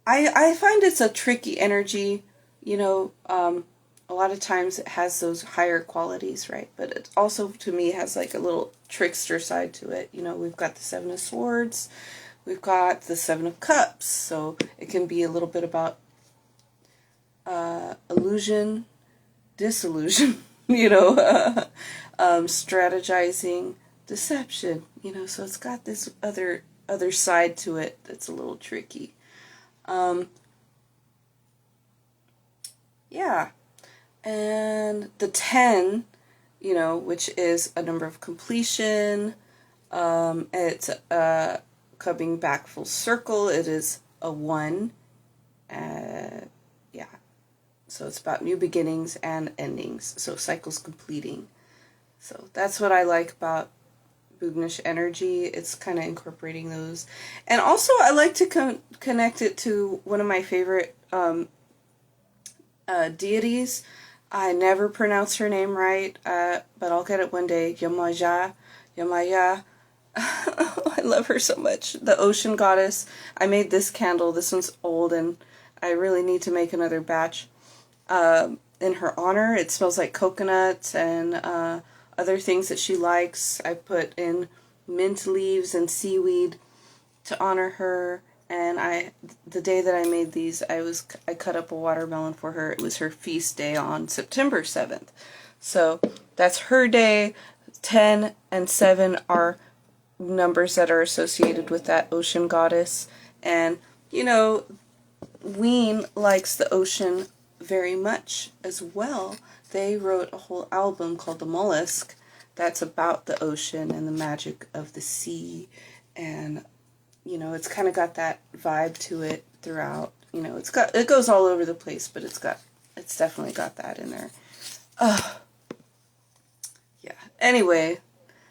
find it's a tricky energy, you know. A lot of times it has those higher qualities, right? But it also, to me, has like a little trickster side to it. You know, we've got the 7 of Swords, we've got the 7 of Cups, so it can be a little bit about illusion, disillusion, you know, strategizing, deception, you know, so it's got this other side to it that's a little tricky. Yeah. And the 10, you know, which is a number of completion, it's coming back full circle. It is a 1. Yeah. So it's about new beginnings and endings. So cycles completing. So that's what I like about Boognish energy. It's kind of incorporating those. And also I like to connect it to one of my favorite deities. I never pronounce her name right, but I'll get it one day. Yamaya. I love her so much. The ocean goddess. I made this candle. This one's old, and I really need to make another batch in her honor. It smells like coconut and other things that she likes. I put in mint leaves and seaweed to honor her. And the day that I made these, I cut up a watermelon for her. It was her feast day on September 7th. So that's her day. 10 and 7 are numbers that are associated with that ocean goddess. And, you know, Ween likes the ocean very much as well. They wrote a whole album called The Mollusk that's about the ocean and the magic of the sea. And you know, it's kind of got that vibe to it throughout. You know, it goes all over the place, but it's definitely got that in there. Yeah. Anyway,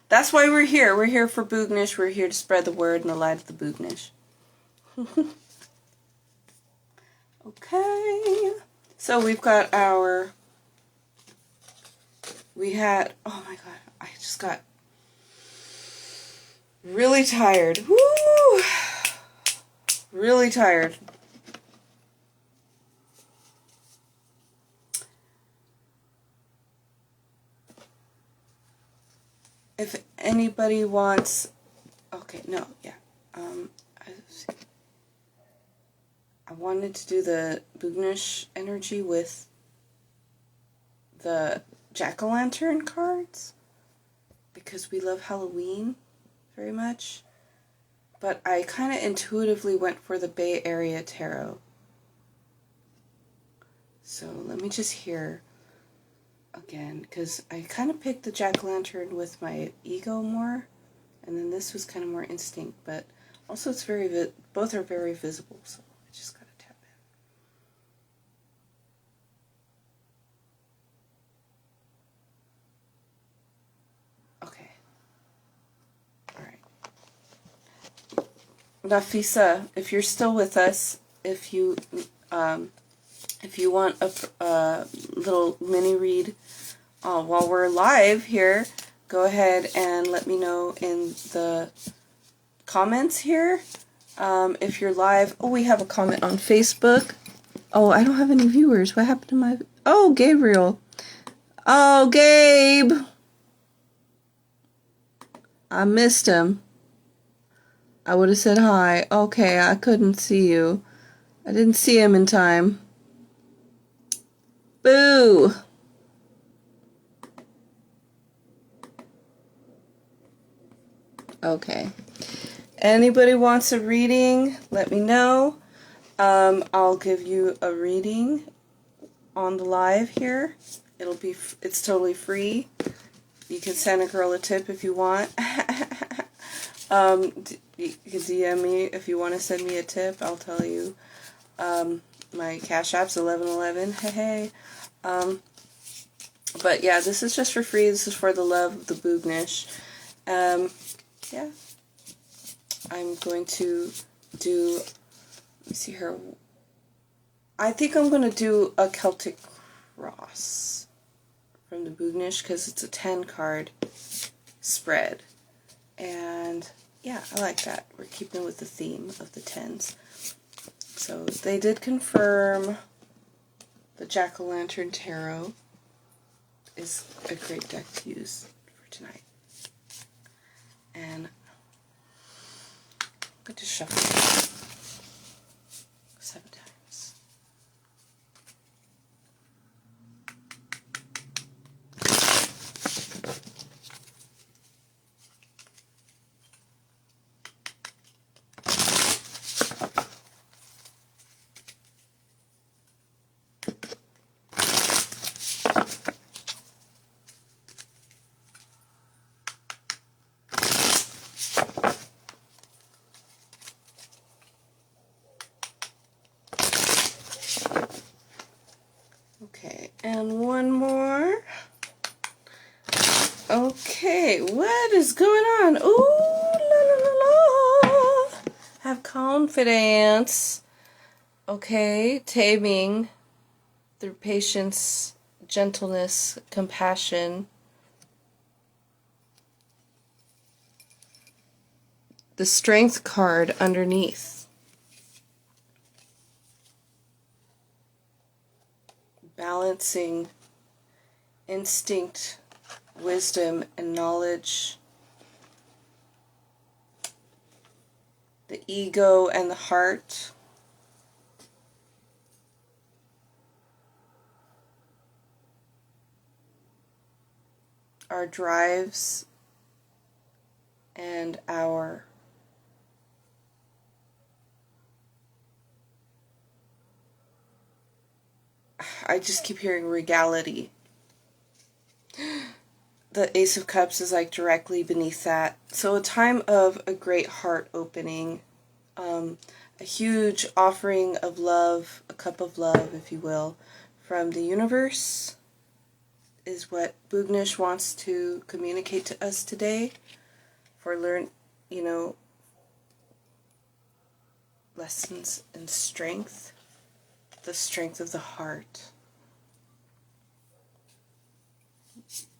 that's why we're here. We're here for Boognish. We're here to spread the word and the light of the Boognish. Okay. So we've got oh my God, I just got really tired. Woo! Really tired. If anybody wants, okay, no, yeah. I wanted to do the Boognish energy with the jack-o'-lantern cards because we love Halloween very much. but I kind of intuitively went for the Bay Area Tarot. So let me just hear again, because I kind of picked the Jack-o'-lantern with my ego more, and then this was kind of more instinct, but also it's very, both are very visible, so I just gotta tap in. Okay. Alright. Nafisa, if you're still with us, if you want a little mini read while we're live here, go ahead and let me know in the comments here. If you're live, oh, we have a comment on Facebook. Oh, I don't have any viewers. What happened to my... Oh, Gabriel. Oh, Gabe. I missed him. I would have said hi. Okay, I couldn't see you. I didn't see him in time. Boo! Okay. Anybody wants a reading, let me know. I'll give you a reading on the live here. It's totally free. You can send a girl a tip if you want. You can DM me if you want to send me a tip. I'll tell you. My Cash App's 1111. Hey. But yeah, this is just for free. This is for the love of the Boognish. Yeah. I'm going to do, let me see here. I think I'm going to do a Celtic Cross from the Boognish because it's a 10 card spread. And yeah, I like that. We're keeping with the theme of the 10s. So they did confirm the Jack-o'-lantern Tarot is a great deck to use for tonight. And I'm going to shuffle 7 times. Okay, and one more. Okay, what is going on? Ooh, la la la la. Have confidence. Okay, taming through patience, gentleness, compassion. The Strength card underneath. Balancing instinct, wisdom, and knowledge. The ego and the heart. Our drives and our I just keep hearing regality. The Ace of Cups is like directly beneath that. So a time of a great heart opening, a huge offering of love, a cup of love, if you will, from the universe is what Boognish wants to communicate to us today for lessons in strength, the strength of the heart.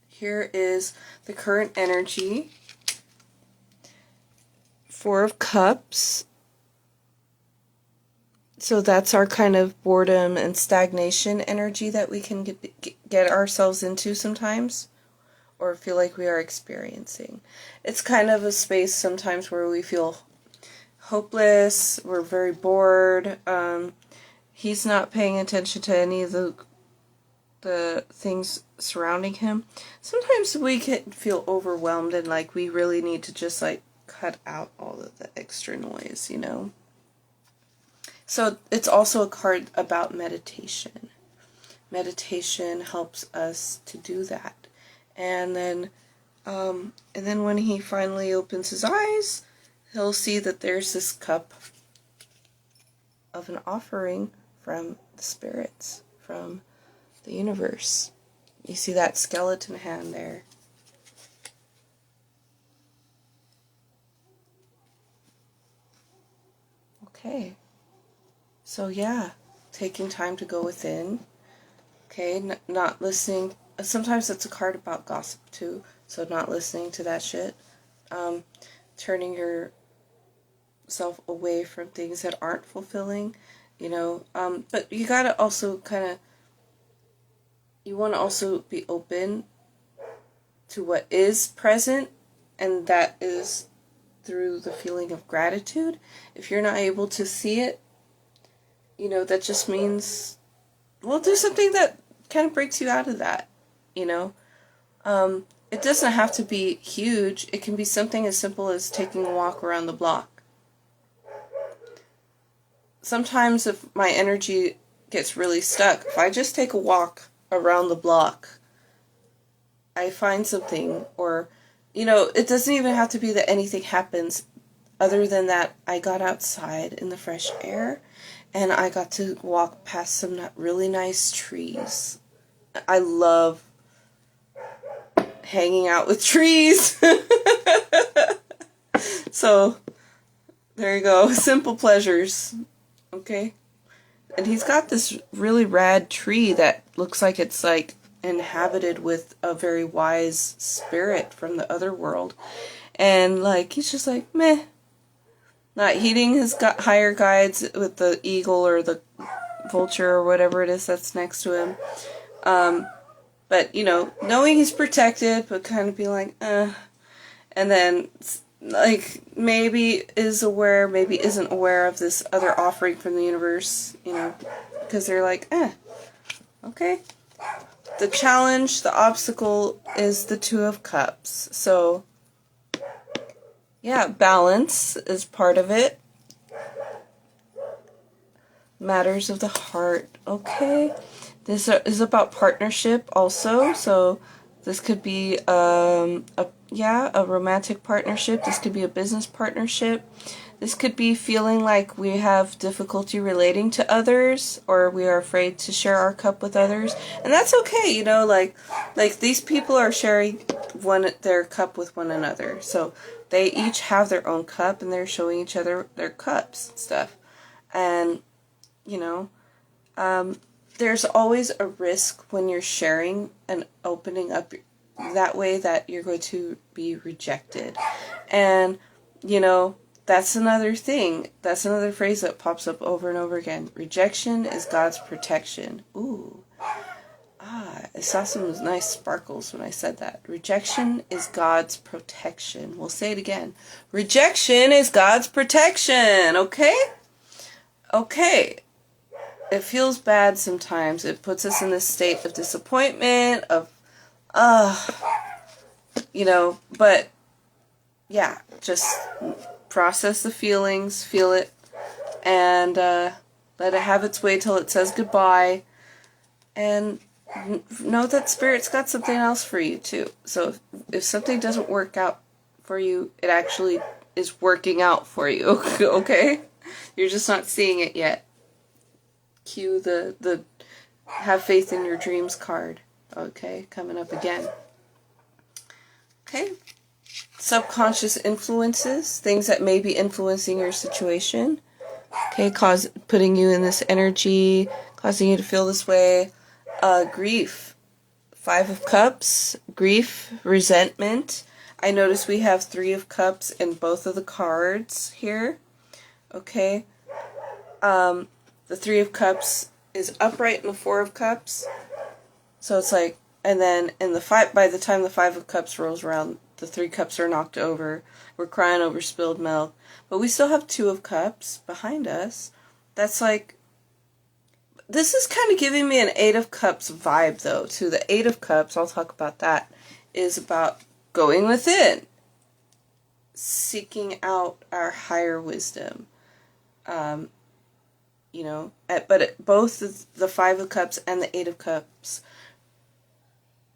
Here is the current energy. 4 of Cups. So that's our kind of boredom and stagnation energy that we can get ourselves into sometimes, or feel like we are experiencing. It's kind of a space sometimes where we feel hopeless, we're very bored. He's not paying attention to any of the things surrounding him. Sometimes we can feel overwhelmed and like we really need to just like cut out all of the extra noise, you know. So it's also a card about meditation. Meditation helps us to do that. And then when he finally opens his eyes, he'll see that there's this cup of an offering from the spirits, from the universe. You see that skeleton hand there. Okay. So yeah, taking time to go within. Okay, not listening. Sometimes it's a card about gossip too, so not listening to that shit. Turning yourself away from things that aren't fulfilling, you know. But you gotta also you want to also be open to what is present, and that is through the feeling of gratitude. If you're not able to see it, you know, that just means, well, do something that kind of breaks you out of that, you know. It doesn't have to be huge. It can be something as simple as taking a walk around the block. Sometimes if my energy gets really stuck, if I just take a walk around the block, I find something, or, you know, it doesn't even have to be that anything happens other than that I got outside in the fresh air and I got to walk past some really nice trees. I love hanging out with trees. So, there you go. Simple pleasures. Okay? And he's got this really rad tree that looks like it's like inhabited with a very wise spirit from the other world. And like, he's just like, meh. Not heeding his higher guides with the eagle or the vulture or whatever it is that's next to him. But, you know, knowing he's protected, but kind of being like, And then, like, maybe is aware, maybe isn't aware of this other offering from the universe, you know, because they're like, okay. The challenge, the obstacle is the Two of Cups. So, yeah, balance is part of it. Matters of the heart. Okay. This is about partnership also. So this could be a romantic partnership. This could be a business partnership. This could be feeling like we have difficulty relating to others, or we are afraid to share our cup with others. And that's okay, you know, like these people are sharing their cup with one another. So they each have their own cup and they're showing each other their cups and stuff. And, you know, there's always a risk when you're sharing and opening up that way that you're going to be rejected. And, you know, that's another thing. That's another phrase that pops up over and over again. Rejection is God's protection. Ooh. I saw some nice sparkles when I said that. Rejection is God's protection. We'll say it again. Rejection is God's protection. Okay? Okay. It feels bad sometimes. It puts us in this state of disappointment, of, you know, but, yeah, just process the feelings, feel it, and let it have its way till it says goodbye, and know that Spirit's got something else for you, too. So if something doesn't work out for you, it actually is working out for you, okay? You're just not seeing it yet. Cue the have faith in your dreams card, okay? Coming up again. Okay? Subconscious influences, things that may be influencing your situation, okay, putting you in this energy, causing you to feel this way. Grief, 5 of Cups, grief, resentment. I notice we have 3 of Cups in both of the cards here, okay. The 3 of Cups is upright in the 4 of Cups, so it's like, and then in the by the time the 5 of Cups rolls around, the 3 cups are knocked over. We're crying over spilled milk. But we still have 2 of Cups behind us. That's like, this is kind of giving me an 8 of Cups vibe, though, too. The 8 of Cups, I'll talk about that, is about going within. seeking out our higher wisdom. But both the Five of Cups and the Eight of Cups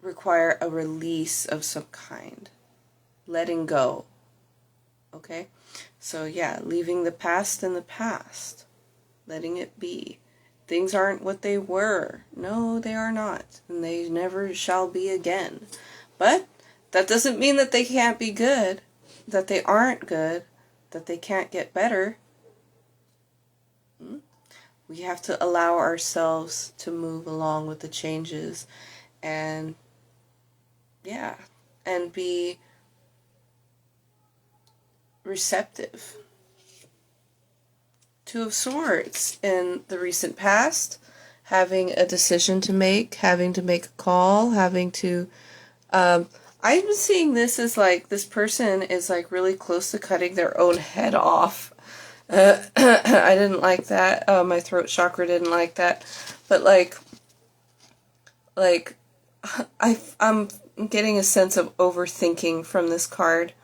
require a release of some kind. Letting go. Okay? So yeah, leaving the past in the past. Letting it be. Things aren't what they were. No, they are not. And they never shall be again. But that doesn't mean that they can't be good. That they aren't good. That they can't get better. We have to allow ourselves to move along with the changes and be receptive. Two of Swords in the recent past, having a decision to make, having to make a call, having to I've been seeing this as like this person is like really close to cutting their own head off. I didn't like that. My throat chakra didn't like that. But I'm getting a sense of overthinking from this card.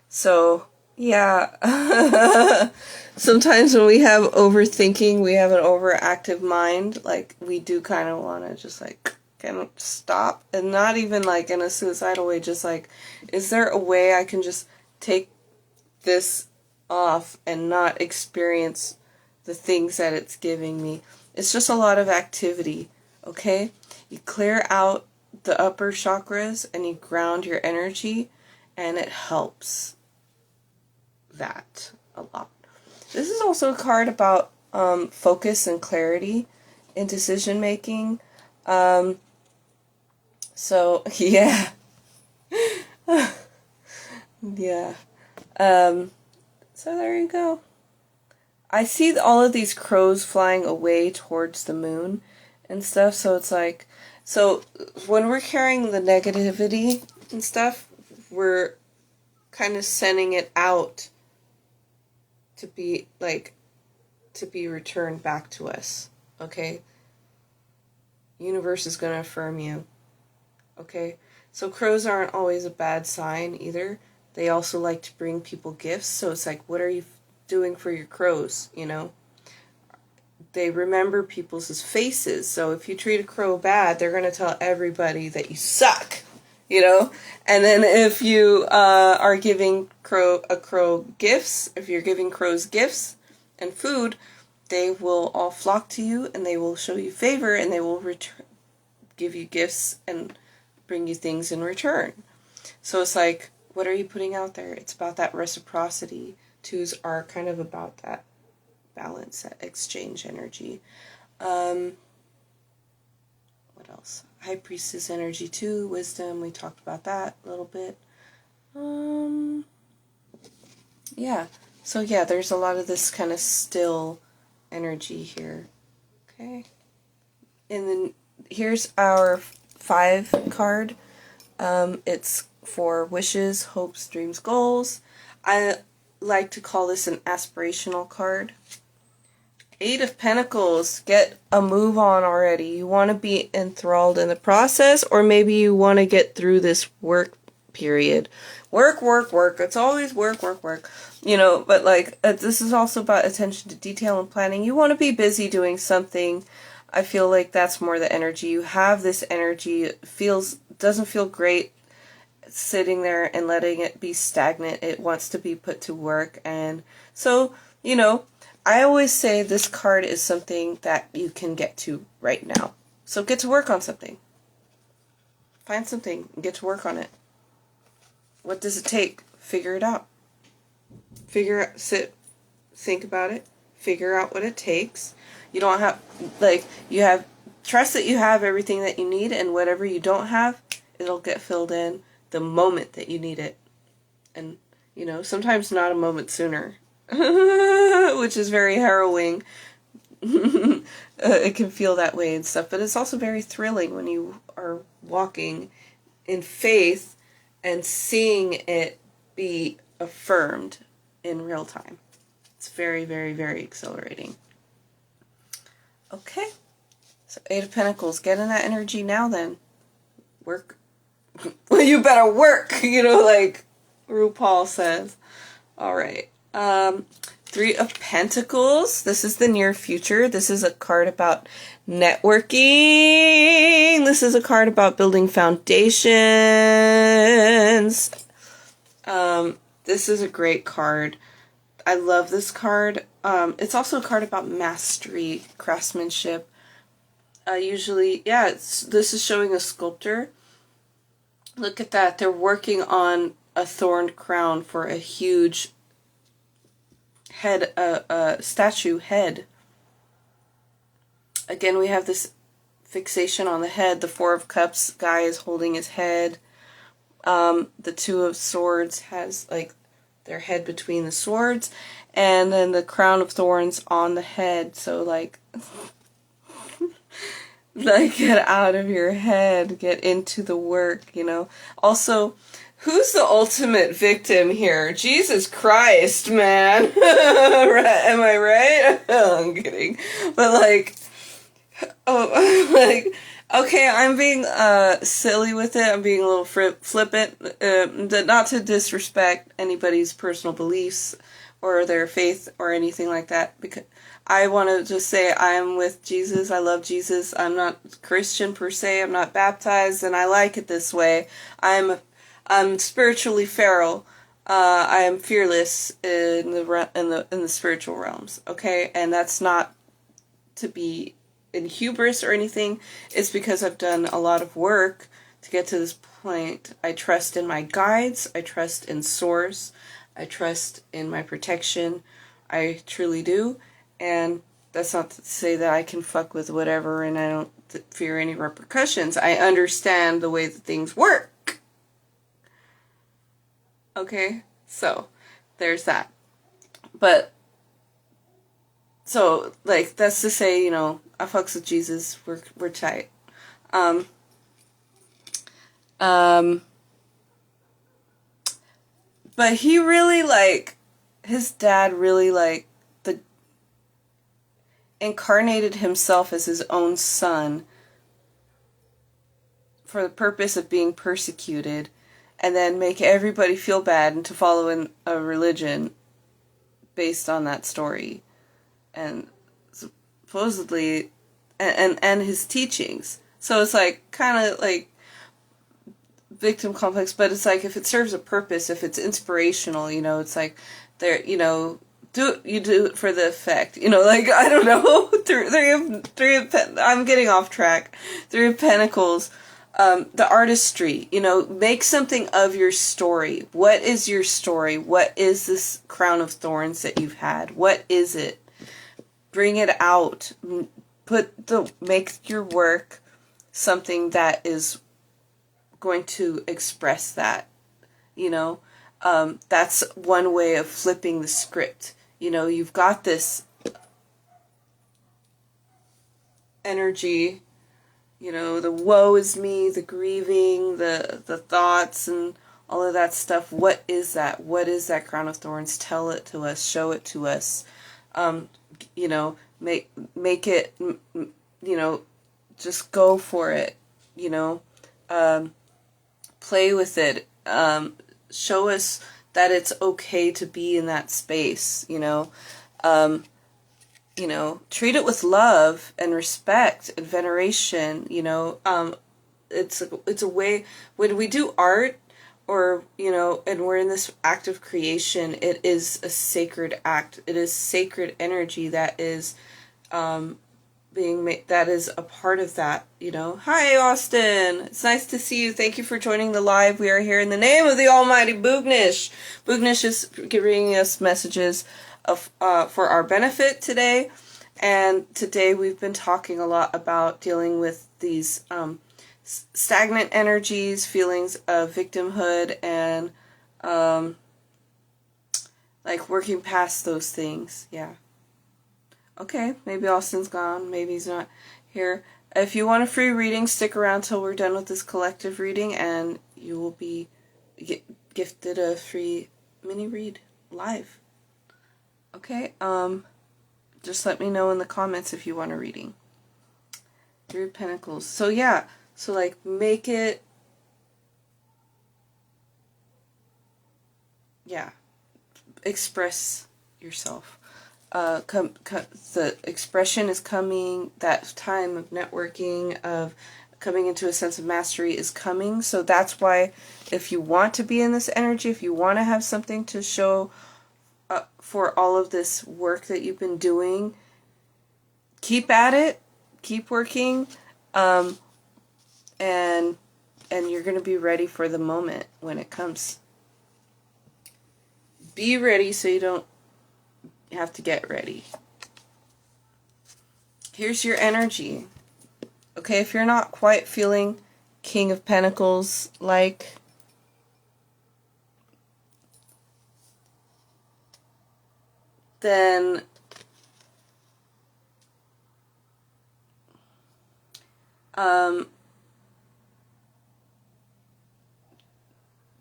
So, yeah. Sometimes when we have overthinking, we have an overactive mind. Like, we do kind of want to just like kind of stop. And not even like in a suicidal way, just like, is there a way I can just take this off and not experience the things that it's giving me? It's just a lot of activity, okay? You clear out the upper chakras and you ground your energy, and it helps that a lot. This is also a card about focus and clarity in decision making. So yeah. Yeah. So there you go. I see all of these crows flying away towards the moon and stuff, so it's like, so when we're carrying the negativity and stuff, we're kind of sending it out to be returned back to us, okay? Universe is going to affirm you, okay? So crows aren't always a bad sign either. They also like to bring people gifts, so it's like, what are you doing for your crows, you know? They remember people's faces, so if you treat a crow bad, they're going to tell everybody that you suck, you know? And then if you are giving a crow gifts, if you're giving crows gifts and food, they will all flock to you, and they will show you favor, and they will give you gifts and bring you things in return. So it's like, what are you putting out there? It's about that reciprocity. Twos are kind of about that balance, that exchange energy. What else? High Priestess energy too, wisdom, we talked about that a little bit. Yeah. So yeah, there's a lot of this kind of still energy here. Okay. And then here's our 5 card. It's for wishes, hopes, dreams, goals. I like to call this an aspirational card. 8 of Pentacles, get a move on already. You want to be enthralled in the process, or maybe you want to get through this work period. Work. It's always work. You know, but like, this is also about attention to detail and planning. You want to be busy doing something. I feel like that's more the energy. You have this energy. It doesn't feel great sitting there and letting it be stagnant. It wants to be put to work. And so, you know, I always say this card is something that you can get to right now. So get to work on something. Find something and get to work on it. What does it take? Figure it out. Think about it. Figure out what it takes. You don't have, trust that you have everything that you need, and whatever you don't have, it'll get filled in the moment that you need it. And, you know, sometimes not a moment sooner. Which is very harrowing. It can feel that way and stuff, but it's also very thrilling when you are walking in faith and seeing it be affirmed in real time. It's very, very, very exhilarating. Okay, so 8 of Pentacles, get in that energy now then. Work. Well, you better work, you know, like, RuPaul says. Alright. Three of Pentacles. This is the near future. This is a card about networking. This is a card about building foundations. This is a great card. I love this card. It's also a card about mastery, craftsmanship. Usually, yeah, this is showing a sculptor. Look at that. They're working on a thorned crown for a huge head, statue head. Again, we have this fixation on the head. The Four of Cups guy is holding his head. The Two of Swords has like their head between the swords, and then the crown of thorns on the head. So like, like get out of your head, get into the work, you know. Also, who's the ultimate victim here? Jesus Christ, man. Am I right? I'm kidding. But like, oh, like, okay, I'm being silly with it. I'm being a little flippant. Not to disrespect anybody's personal beliefs or their faith or anything like that, because I want to just say I'm with Jesus. I love Jesus. I'm not Christian per se. I'm not baptized, and I like it this way. I'm spiritually feral. I am fearless in the spiritual realms. Okay, and that's not to be in hubris or anything. It's because I've done a lot of work to get to this point. I trust in my guides. I trust in Source. I trust in my protection. I truly do. And that's not to say that I can fuck with whatever and I don't fear any repercussions. I understand the way that things work. Okay? So, there's that. But, so, like, that's to say, you know, I fucks with Jesus. We're tight. But he really, like, his dad really, like, incarnated himself as his own son for the purpose of being persecuted and then make everybody feel bad and to follow in a religion based on that story. And supposedly, and his teachings. So it's like, kind of like victim complex, but it's like if it serves a purpose, if it's inspirational, you know, it's like, there, you know, you do it for the effect, you know, like, I don't know, I'm getting off track. Three of Pentacles, the artistry, you know, make something of your story. What is your story? What is this crown of thorns that you've had? What is it? Bring it out. Make your work something that is going to express that, you know. That's one way of flipping the script. You know, you've got this energy, you know, the woe is me, the grieving, the thoughts and all of that stuff. What is that? What is that crown of thorns? Tell it to us, show it to us. You know, make it, you know, just go for it, you know, play with it, show us that it's okay to be in that space, you know, treat it with love and respect and veneration, you know. It's a way, when we do art, or, you know, and we're in this act of creation, it is a sacred act. It is sacred energy that is being made, that is a part of that, you know. Hi, Austin. It's nice to see you. Thank you for joining the live. We are here in the name of the almighty Boognish. Boognish is giving us messages of for our benefit today. And today we've been talking a lot about dealing with these stagnant energies, feelings of victimhood, and like working past those things. Yeah. Okay, maybe Austin's gone, maybe he's not here. If you want a free reading, stick around till we're done with this collective reading and you will be gifted a free mini read live. Okay, just let me know in the comments if you want a reading. Three of Pentacles. So yeah, so like make it yeah, express yourself. The expression is coming, that time of networking, of coming into a sense of mastery is coming. So that's why if you want to be in this energy, if you want to have something to show for all of this work that you've been doing, keep at it, keep working, and you're going to be ready for the moment when it comes. Be ready so you don't have to get ready. Here's your energy. Okay, if you're not quite feeling King of Pentacles like, then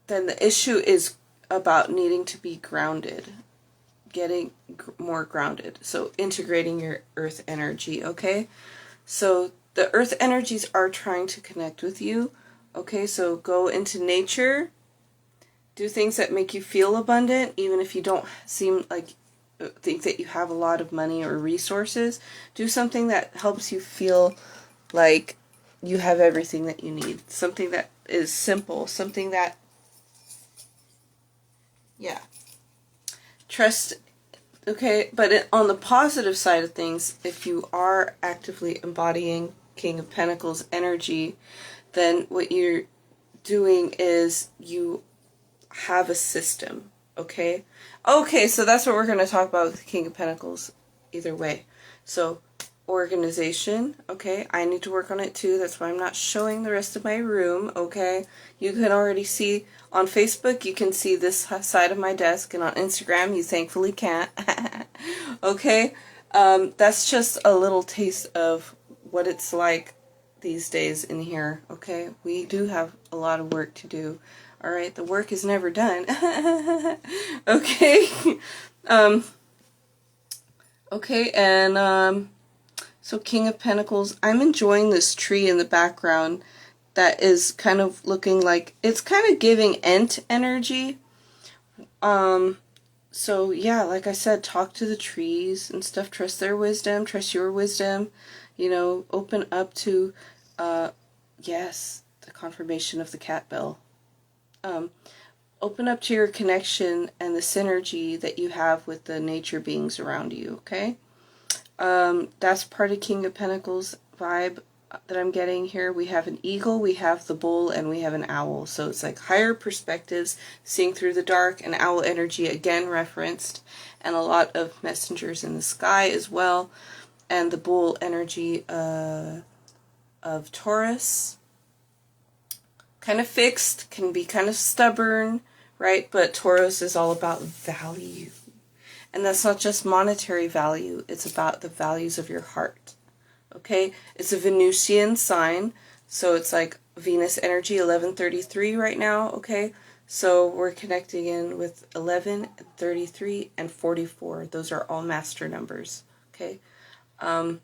the issue is about needing to be grounded, getting more grounded. So integrating your earth energy, okay? So the earth energies are trying to connect with you, okay? So go into nature, do things that make you feel abundant, even if you don't think that you have a lot of money or resources. Do something that helps you feel like you have everything that you need. Something that is simple, something that, yeah. Trust, okay? But on the positive side of things, if you are actively embodying King of Pentacles energy, then what you're doing is you have a system, okay? Okay, so that's what we're going to talk about with King of Pentacles either way. So, organization, okay? I need to work on it too. That's why I'm not showing the rest of my room, okay? You can already see on Facebook, you can see this side of my desk, and on Instagram, you thankfully can't. Okay? That's just a little taste of what it's like these days in here, okay? We do have a lot of work to do. Alright, the work is never done. Okay? Okay, and so King of Pentacles, I'm enjoying this tree in the background that is kind of looking like, it's kind of giving Ent energy. So yeah, like I said, talk to the trees and stuff, trust their wisdom, trust your wisdom, you know, open up to, yes, the confirmation of the cat bell. Open up to your connection and the synergy that you have with the nature beings around you, okay? That's part of King of Pentacles vibe that I'm getting here. We have an eagle, we have the bull, and we have an owl. So it's like higher perspectives, seeing through the dark, and owl energy again referenced, and a lot of messengers in the sky as well, and the bull energy of Taurus. Kind of fixed, can be kind of stubborn, right? But Taurus is all about value. And that's not just monetary value, it's about the values of your heart. Okay? It's a Venusian sign, so it's like Venus energy, 1133 right now, okay? So we're connecting in with 11, 33, and 44. Those are all master numbers, okay? And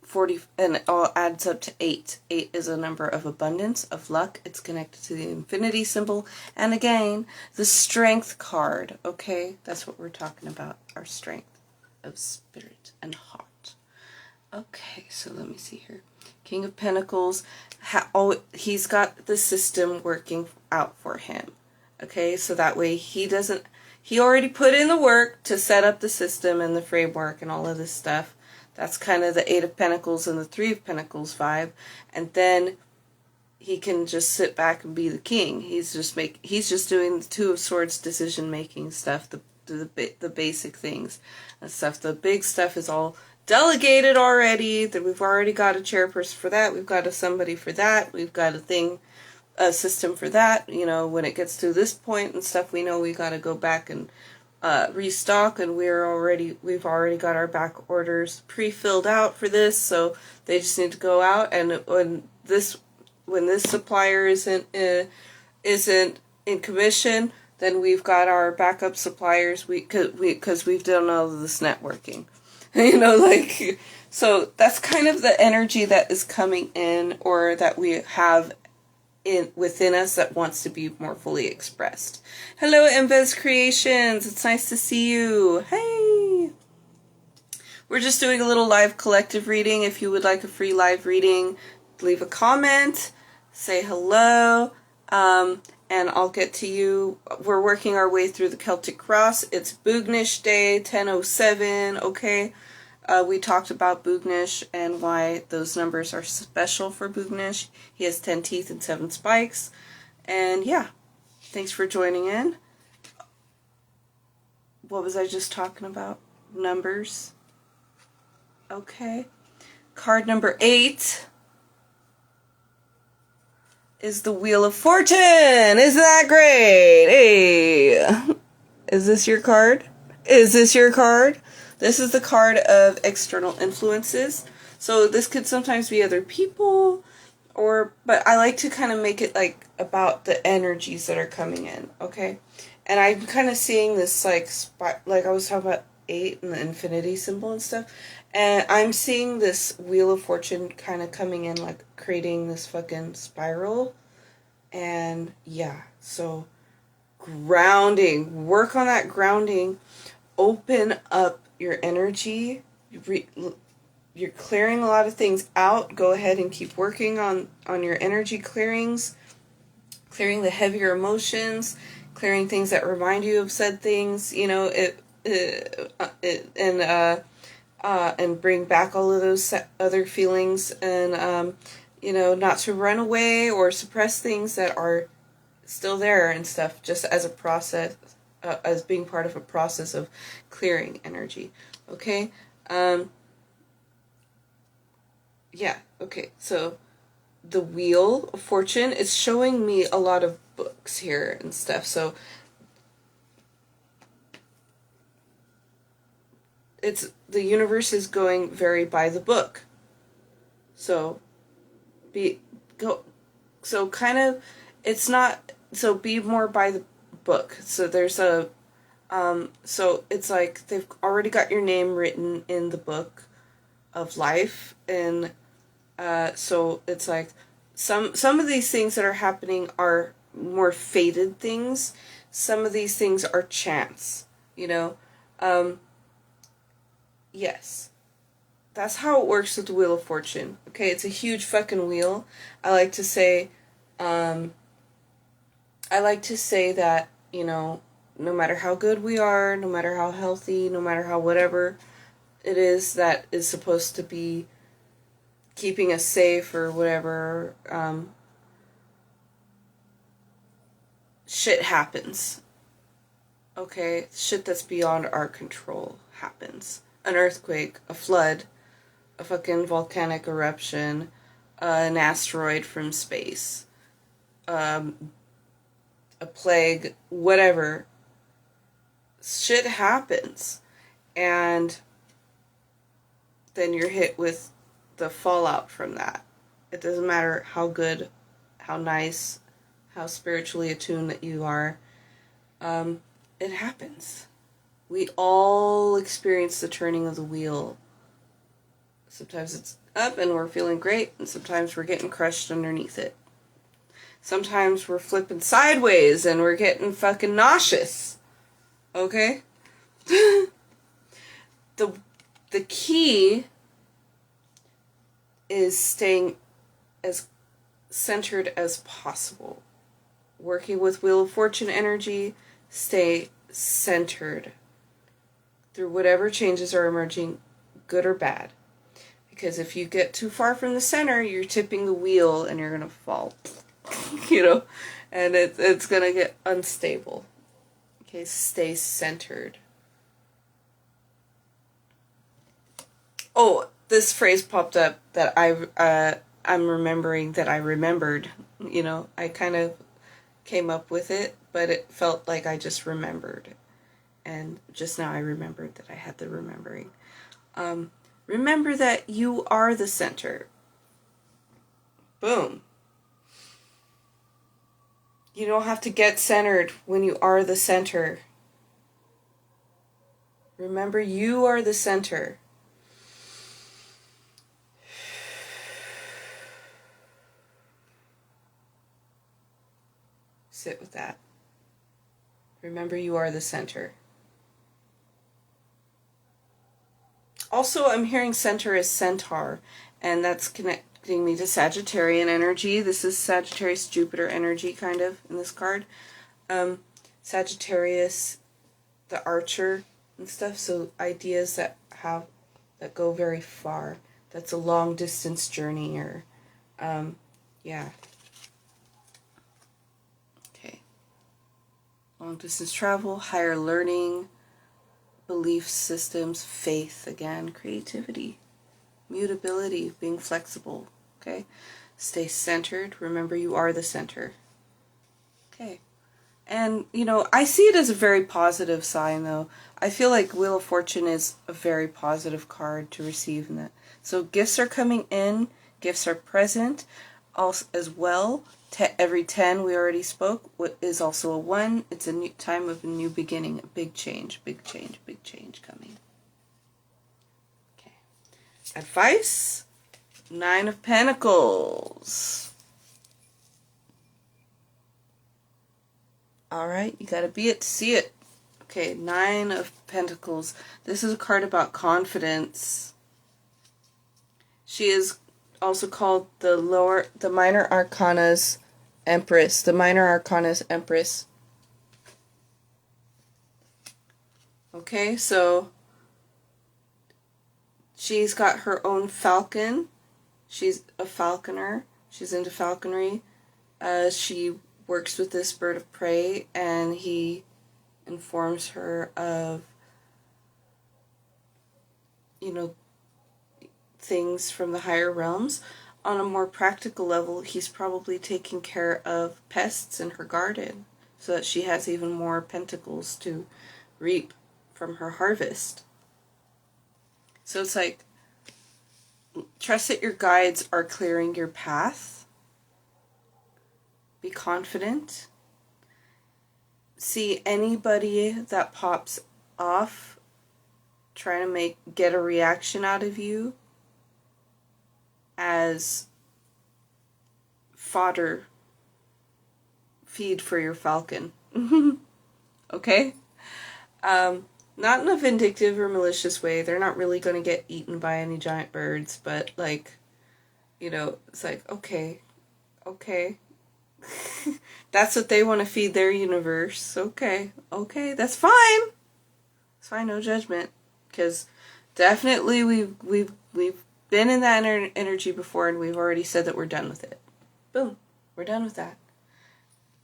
40, and it all adds up to 8. 8 is a number of abundance, of luck. It's connected to the infinity symbol. And again, the strength card, okay? That's what we're talking about, our strength of spirit and heart. Okay, so let me see here. King of Pentacles, he's got the system working out for him. Okay, so that way he already put in the work to set up the system and the framework and all of this stuff. That's kind of the 8 of Pentacles and the 3 of Pentacles vibe. And then he can just sit back and be the king. He's just doing the 2 of Swords decision making stuff, the basic things and stuff. The big stuff is all delegated already. That we've already got a chairperson for that. We've got somebody for that. We've got a system for that. You know, when it gets to this point and stuff, we know we got to go back and restock, and we've already got our back orders pre-filled out for this, so they just need to go out. And when this supplier isn't in commission, then we've got our backup suppliers. Because we've done all of this networking, you know, like, so that's kind of the energy that is coming in, or that we have within us that wants to be more fully expressed. Hello, Invez Creations. It's nice to see you. Hey. We're just doing a little live collective reading. If you would like a free live reading, leave a comment, say hello, and I'll get to you. We're working our way through the Celtic Cross. It's Boognish Day 1007, okay? We talked about Boognish and why those numbers are special for Boognish. He has 10 teeth and 7 spikes. And yeah, thanks for joining in. What was I just talking about? Numbers. Okay. Card number 8 is the Wheel of Fortune. Isn't that great? Hey. Is this your card? Is this your card? This is the card of external influences. So this could sometimes be other people, but I like to kind of make it like about the energies that are coming in, okay? And I'm kind of seeing this like I was talking about 8 and the infinity symbol and stuff. And I'm seeing this Wheel of Fortune kind of coming in, like creating this fucking spiral. And yeah, so grounding. Work on that grounding. Open up your energy. You're clearing a lot of things out. Go ahead and keep working on your energy clearings. Clearing the heavier emotions. Clearing things that remind you of said things. You know, and bring back all of those other feelings, and you know, not to run away or suppress things that are still there and stuff, just as a process, as being part of a process of clearing energy. Okay. Yeah. Okay. So the Wheel of Fortune is showing me a lot of books here and stuff. So the universe is going very by the book. So be more by the book. So there's so it's like they've already got your name written in the book of life, and so it's like some of these things that are happening are more fated things. Some of these things are chance, you know. Yes. That's how it works with the Wheel of Fortune. Okay, it's a huge fucking wheel. I like to say that, you know, no matter how good we are, no matter how healthy, no matter how whatever it is that is supposed to be keeping us safe or whatever, shit happens. Okay? Shit that's beyond our control happens. An earthquake, a flood, a fucking volcanic eruption, an asteroid from space, a plague, whatever. Shit happens. And then you're hit with the fallout from that. It doesn't matter how good, how nice, how spiritually attuned that you are. It happens. We all experience the turning of the wheel. Sometimes it's up and we're feeling great, and sometimes we're getting crushed underneath it. Sometimes we're flipping sideways and we're getting fucking nauseous. Okay? The key is staying as centered as possible. Working with Wheel of Fortune energy, stay centered through whatever changes are emerging, good or bad. Because if you get too far from the center, you're tipping the wheel and you're going to fall. You know? And it's going to get unstable. Okay, stay centered. Oh, this phrase popped up that I'm remembering that I remembered. You know, I kind of came up with it, but it felt like I just remembered. And just now I remembered that I had the remembering. Remember that you are the center. Boom. You don't have to get centered when you are the center. Remember, you are the center. Sit with that. Remember, you are the center. Also, I'm hearing center as centaur, and that's connecting me to Sagittarian energy. This is Sagittarius Jupiter energy, kind of, in this card. Sagittarius, the archer and stuff, so ideas that go very far. That's a long distance journey, or yeah. Okay. Long distance travel, higher learning, belief systems, faith again, creativity, mutability, being flexible. Okay. Stay centered. Remember, you are the center. Okay. And, you know, I see it as a very positive sign, though. I feel like Wheel of Fortune is a very positive card to receive in that. So gifts are coming in, gifts are present, also as well. Every 10 we already spoke is also a 1. It's a new time of a new beginning, a big change, big change, big change coming. Okay. Advice, 9 of Pentacles. Alright, you gotta be it to see it. Okay, 9 of Pentacles. This is a card about confidence. She is also called the Minor Arcana's Empress. The Minor Arcana's Empress. Okay, so she's got her own falcon. She's a falconer. She's into falconry. She works with this bird of prey, and he informs her of, you know, things from the higher realms. On a more practical level, he's probably taking care of pests in her garden so that she has even more pentacles to reap from her harvest. So it's like, trust that your guides are clearing your path. Be confident. See anybody that pops off trying to get a reaction out of you as fodder, feed for your falcon. Okay? Not in a vindictive or malicious way. They're not really going to get eaten by any giant birds, but like, you know, it's like, okay. That's what they want to feed their universe. Okay, that's fine. It's fine, no judgment. Because definitely we've been in that energy before, and we've already said that we're done with it. Boom, we're done with that.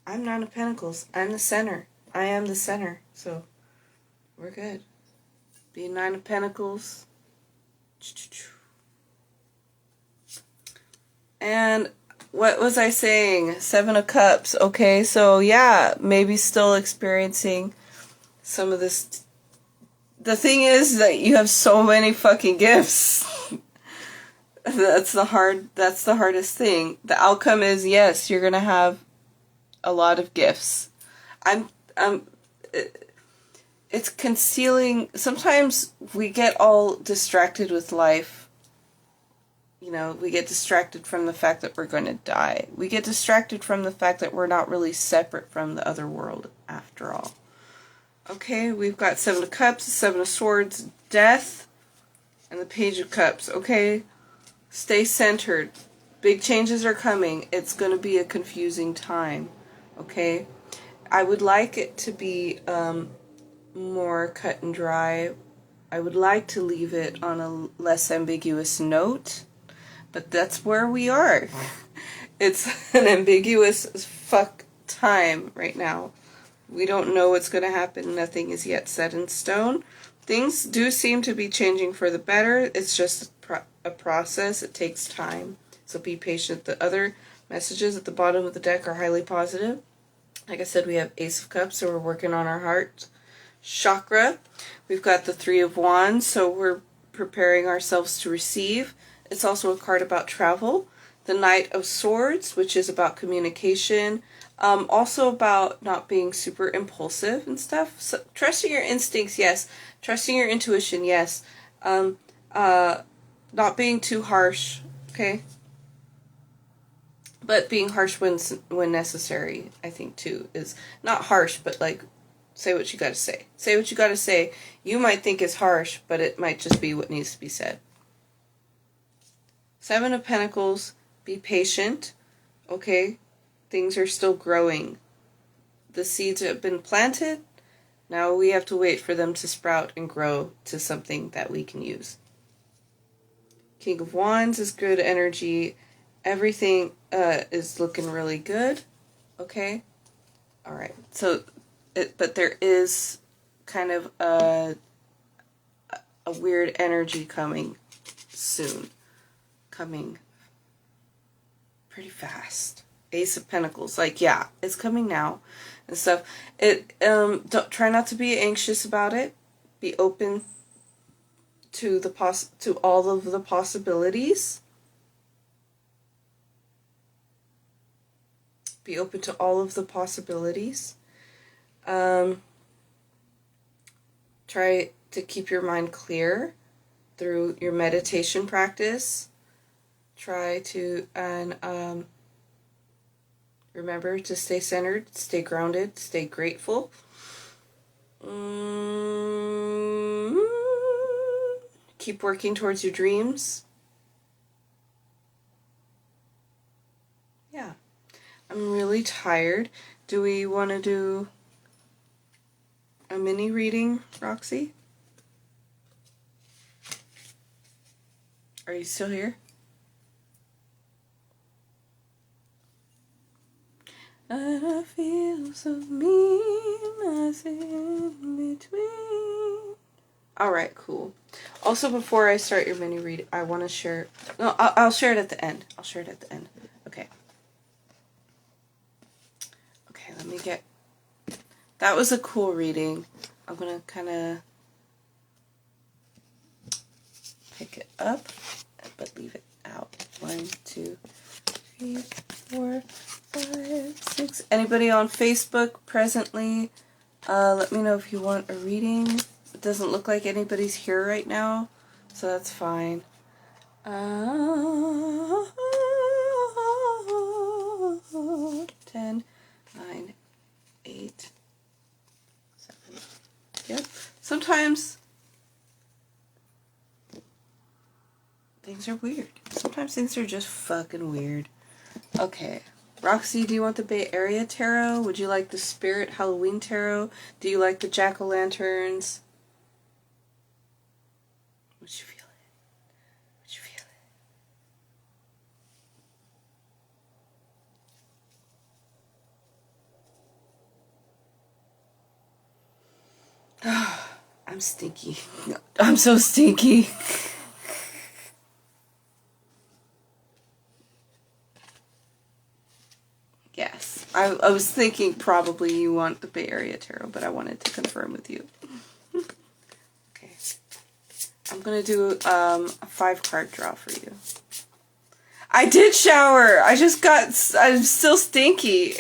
I'm 9 of Pentacles. I'm the center. I am the center. So we're good. Being 9 of Pentacles. And what was I saying? 7 of Cups. Okay, so yeah, maybe still experiencing some of this. The thing is that you have so many fucking gifts. That's the hardest thing. The outcome is, yes, you're gonna have a lot of gifts. It's concealing. Sometimes we get all distracted with life. You know, we get distracted from the fact that we're going to die. We get distracted from the fact that we're not really separate from the other world after all. Okay, we've got 7 of Cups, 7 of Swords, Death, and the Page of Cups. Okay, stay centered. Big changes are coming. It's going to be a confusing time. Okay, I would like it to be more cut and dry. I would like to leave it on a less ambiguous note. But that's where we are. It's an ambiguous fuck time right now. We don't know what's going to happen. Nothing is yet set in stone. Things do seem to be changing for the better. It's just a process. It takes time. So be patient. The other messages at the bottom of the deck are highly positive. Like I said, we have Ace of Cups, so we're working on our heart chakra. We've got the 3 of Wands, so we're preparing ourselves to receive. It's also a card about travel. The Knight of Swords, which is about communication. Also about not being super impulsive and stuff. So, trusting your instincts, yes. Trusting your intuition, yes. Not being too harsh, okay? But being harsh when necessary, I think, too, is not harsh, but like, say what you gotta say. Say what you gotta say. You might think it's harsh, but it might just be what needs to be said. Seven of Pentacles, be patient, okay? Things are still growing. The seeds have been planted. Now we have to wait for them to sprout and grow to something that we can use. King of Wands is good energy. Everything is looking really good. Okay? Alright. So, but there is kind of a weird energy coming soon. Coming pretty fast. Ace of Pentacles. Like, yeah, it's coming now and stuff. Don't try not to be anxious about it. Be open to all of the possibilities. Be open to all of the possibilities. Try to keep your mind clear through your meditation practice. Try to, and remember to stay centered, stay grounded, stay grateful. Keep working towards your dreams. Yeah. I'm really tired. Do we want to do a mini reading, Roxy? Are you still here? And I feel so mean as in between. Alright, cool. Also, before I start your mini read, I want to share... No, I'll share it at the end. I'll share it at the end. Okay. Okay, let me get... That was a cool reading. I'm going to kind of pick it up, but leave it out. 1, 2, 3, 4, 5, 6. Anybody on Facebook presently? Let me know if you want a reading. It doesn't look like anybody's here right now, so that's fine. 10, 9, 8, 7. Yep. Sometimes things are weird. Sometimes things are just fucking weird. Okay. Roxy, do you want the Bay Area Tarot? Would you like the Spirit Halloween Tarot? Do you like the Jack-o'-lanterns? Would you feel it? Would you feel it? I'm stinky. I'm so stinky. Yes. I was thinking probably you want the Bay Area Tarot, but I wanted to confirm with you. Okay. I'm going to do a 5-card draw for you. I did shower! I'm still stinky.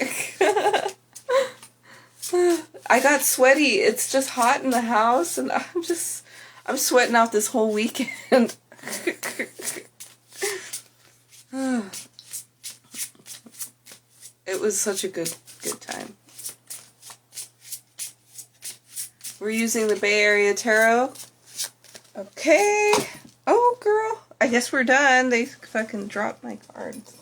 I got sweaty. It's just hot in the house, and I'm sweating out this whole weekend. It was such a good time. We're using the Bay Area Tarot. Okay. Oh, girl. I guess we're done. They fucking dropped my cards.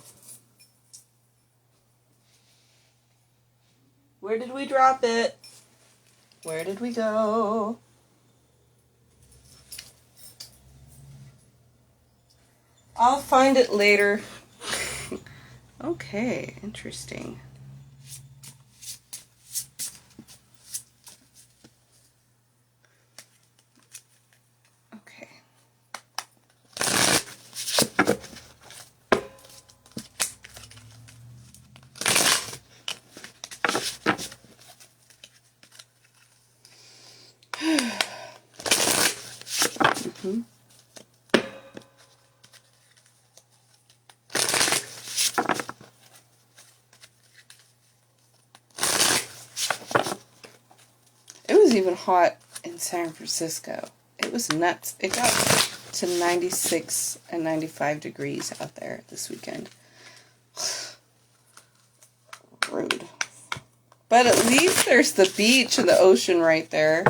Where did we drop it? Where did we go? I'll find it later. Okay, interesting. Okay. Mm-hmm. Even hot in San Francisco. It was nuts. It got to 96 and 95 degrees out there this weekend. rude. But at least there's the beach and the ocean right there.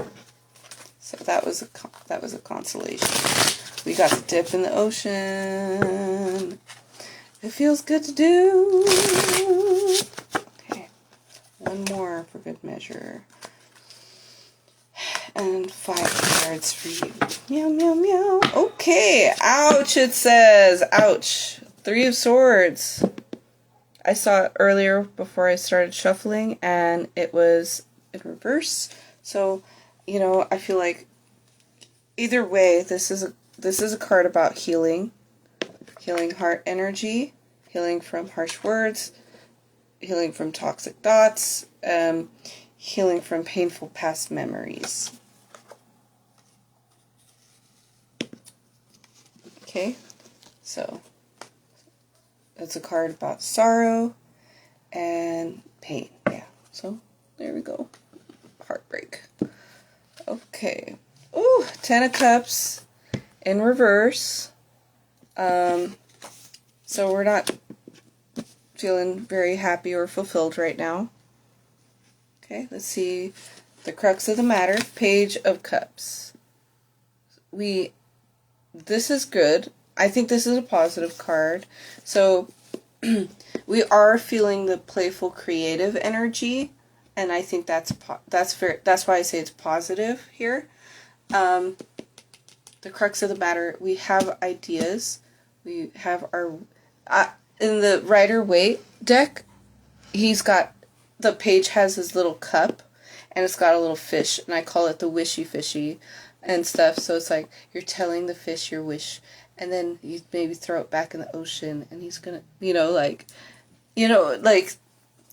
So that was a consolation. We got to dip in the ocean. It feels good to do. Okay, one more for good measure. And 5 cards for you. Meow, meow, meow. Okay, ouch, it says. Ouch. 3 of Swords. I saw it earlier before I started shuffling, and it was in reverse. So, you know, I feel like either way, this is a card about healing. Healing heart energy, healing from harsh words, healing from toxic thoughts, healing from painful past memories. Okay, so it's a card about sorrow and pain. Yeah, so there we go. Heartbreak. Okay. Ooh, 10 of Cups in reverse. So we're not feeling very happy or fulfilled right now. Okay, let's see the crux of the matter. Page of Cups. This is good. I think this is a positive card. So we are feeling the playful, creative energy, and I think that's why I say it's positive here. The crux of the matter. We have ideas. We have our in the Rider-Waite deck. He's got the page has his little cup, and it's got a little fish, and I call it the wishy fishy and stuff. So it's like you're telling the fish your wish, and then you maybe throw it back in the ocean, and he's gonna, like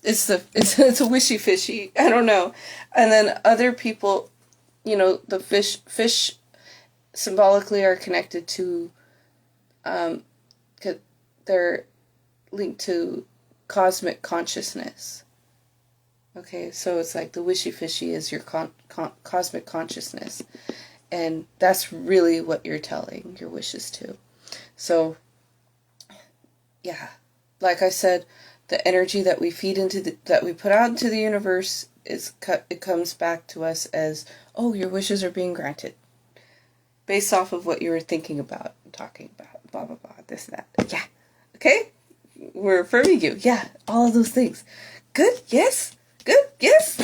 it's a wishy fishy. I don't know. And then other people, the fish symbolically are connected to, they're linked to cosmic consciousness. Okay, so it's like the wishy-fishy is your cosmic consciousness. And that's really what you're telling your wishes to. So, yeah. Like I said, the energy that we feed into that we put out into the universe, it comes back to us as, oh, your wishes are being granted. Based off of what you were thinking about, talking about, blah, blah, blah, this and that. Yeah. Okay? We're affirming you. Yeah, all of those things. Good? Yes? Good? Yes?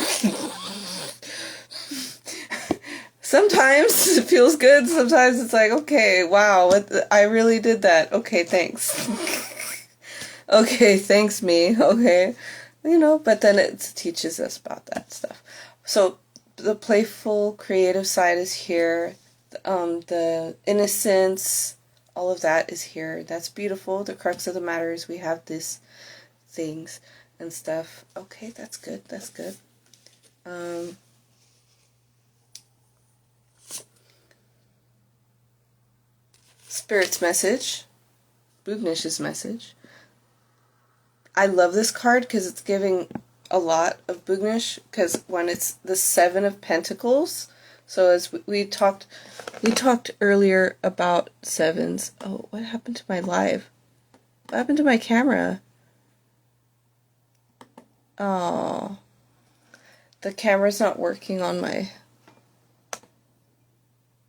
Sometimes it feels good. Sometimes it's like, okay, wow, I really did that. Okay, thanks. Okay, thanks me. Okay. But then it teaches us about that stuff. So the playful, creative side is here. The innocence, all of that is here. That's beautiful. The crux of the matter is we have these things and stuff. Okay, that's good. That's good. Spirit's message. Boognish's message. I love this card because it's giving a lot of Boognish, because when it's the 7 of Pentacles. So as we talked earlier about 7s. Oh, what happened to my live? What happened to my camera? Oh, the camera's not working on my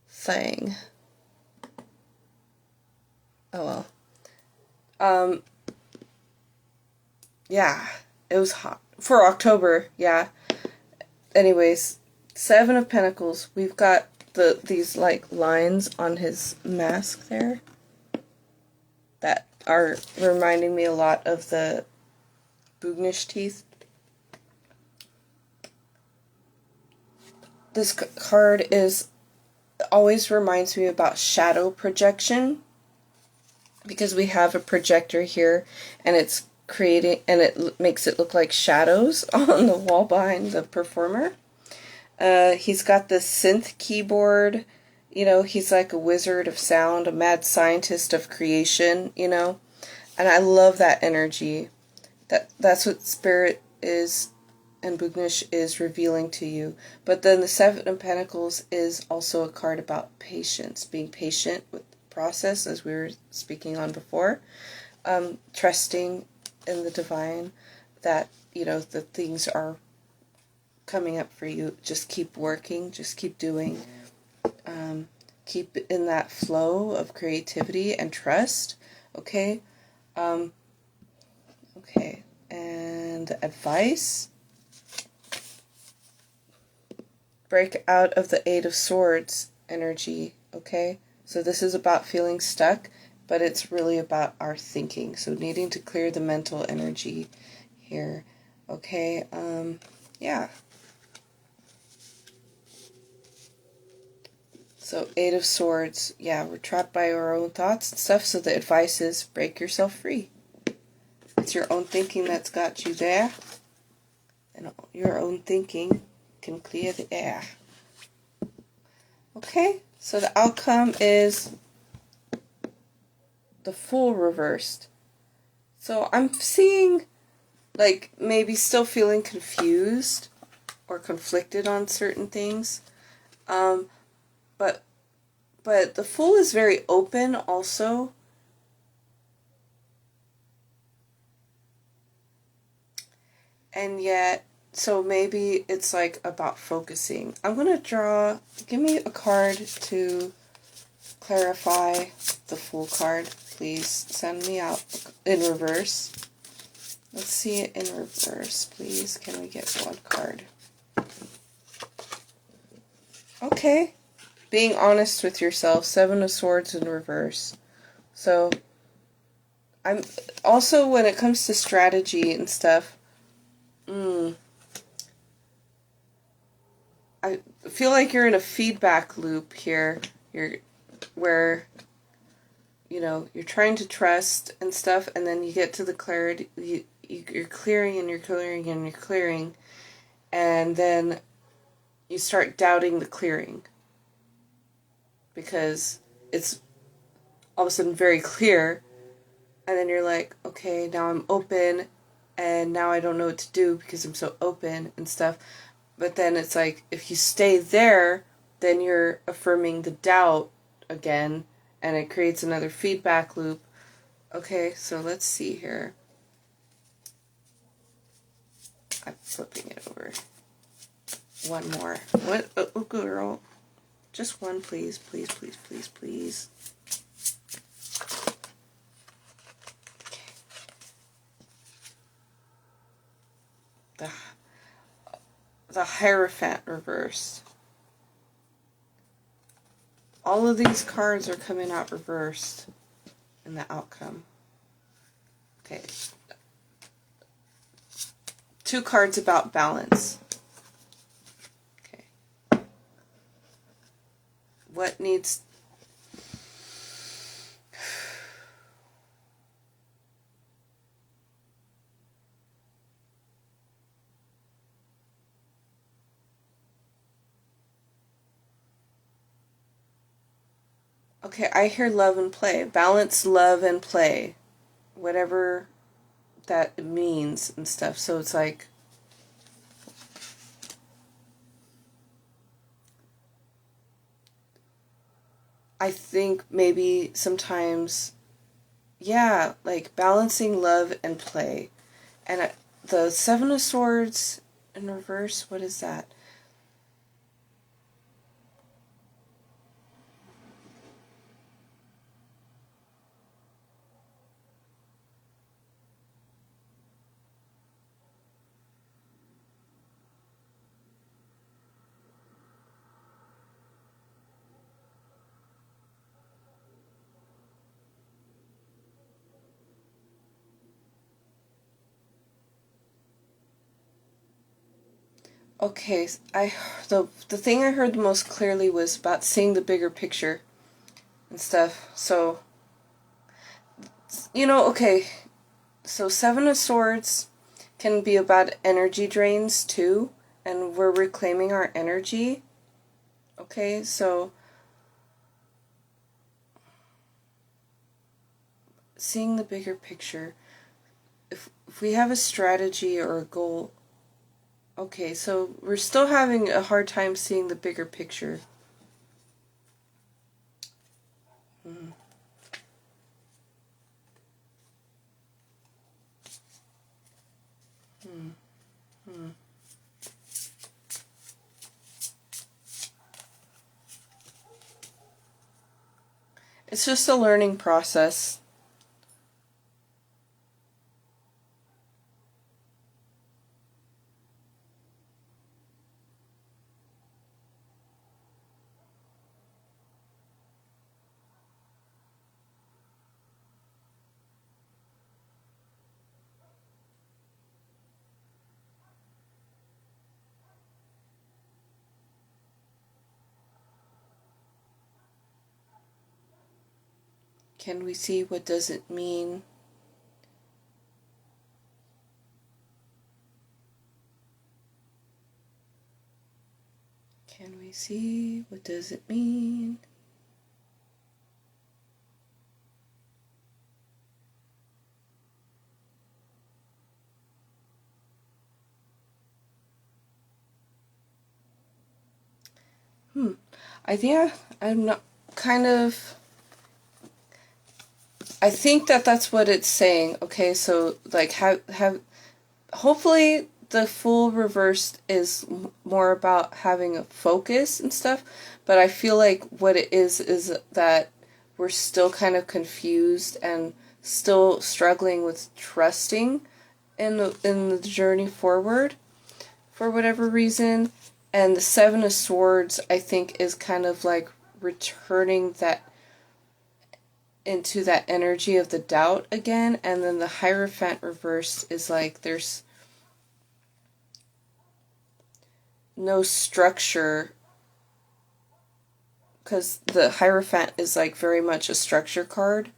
thing. Oh well. Yeah, it was hot for October. Yeah. Anyways, 7 of Pentacles. We've got these like lines on his mask there that are reminding me a lot of the Boognish teeth. This card always reminds me about shadow projection, because we have a projector here and it's creating, and it makes it look like shadows on the wall behind the performer. He's got this synth keyboard, he's like a wizard of sound, a mad scientist of creation, and I love that energy. That's what Spirit is and Boognish is revealing to you. But then the 7 of Pentacles is also a card about patience, being patient with the process, as we were speaking on before, trusting in the divine, that you know, the things are coming up for you. Just keep working, just keep doing. Keep in that flow of creativity and trust. Okay. Okay. And advice. Break out of the Eight of Swords energy. Okay. So this is about feeling stuck, but it's really about our thinking. So needing to clear the mental energy here. Okay. Yeah. So, Eight of Swords, yeah, we're trapped by our own thoughts and stuff, so the advice is break yourself free. It's your own thinking that's got you there, and your own thinking can clear the air. Okay, so the outcome is the Fool reversed. So I'm seeing, like, maybe still feeling confused or conflicted on certain things, but the Fool is very open also. And yet, so maybe it's like about focusing. I'm going to draw, give me a card to clarify the Fool card. Please send me out in reverse. Let's see it in reverse, please. Can we get one card? Okay. Being honest with yourself. Seven of Swords in reverse. So, I'm also, when it comes to strategy and stuff, I feel like you're in a feedback loop here. Where, you know, you're trying to trust and stuff, and then you get to the clarity. You're clearing and you're clearing and you're clearing, and then you start doubting the clearing because it's all of a sudden very clear, and then you're like, okay, now I'm open, and now I don't know what to do because I'm so open and stuff. But then it's like, if you stay there, then you're affirming the doubt again, and it creates another feedback loop. Okay, so let's see here. I'm flipping it over. One more. What? Oh, girl. Just one, please. Please, please, please, please. Okay. The Hierophant reversed. All of these cards are coming out reversed in the outcome. Okay. Two cards about balance. Okay. What needs... Okay, I hear love and play. Balance, love, and play. Whatever that means and stuff. So it's like... I think maybe sometimes, yeah, like balancing love and play. And the Seven of Swords in reverse, what is that? Okay, the thing I heard the most clearly was about seeing the bigger picture and stuff. So, you know, okay, so Seven of Swords can be about energy drains too, and we're reclaiming our energy. Okay, so seeing the bigger picture. If we have a strategy or a goal, okay, so we're still having a hard time seeing the bigger picture. It's just a learning process. Can we see what does it mean? Can we see what does it mean? I think I'm not kind of... I think that's what it's saying. Okay, so like have hopefully the full reversed is more about having a focus and stuff, but I feel like what it is that we're still kind of confused and still struggling with trusting in the journey forward for whatever reason. And the Seven of Swords, I think, is kind of like returning that into that energy of the doubt again. And then the Hierophant reverse is like there's no structure, because the Hierophant is like very much a structure card,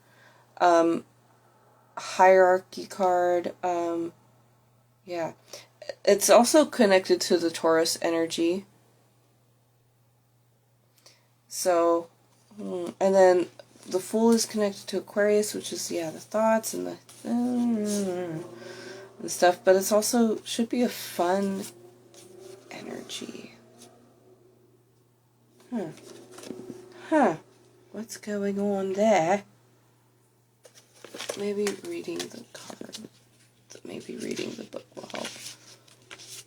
hierarchy card. Yeah, it's also connected to the Taurus energy. So, and then the Fool is connected to Aquarius, which is, yeah, the thoughts and the and stuff, but it's also should be a fun energy. What's going on there? Maybe reading the card. Maybe reading the book will help.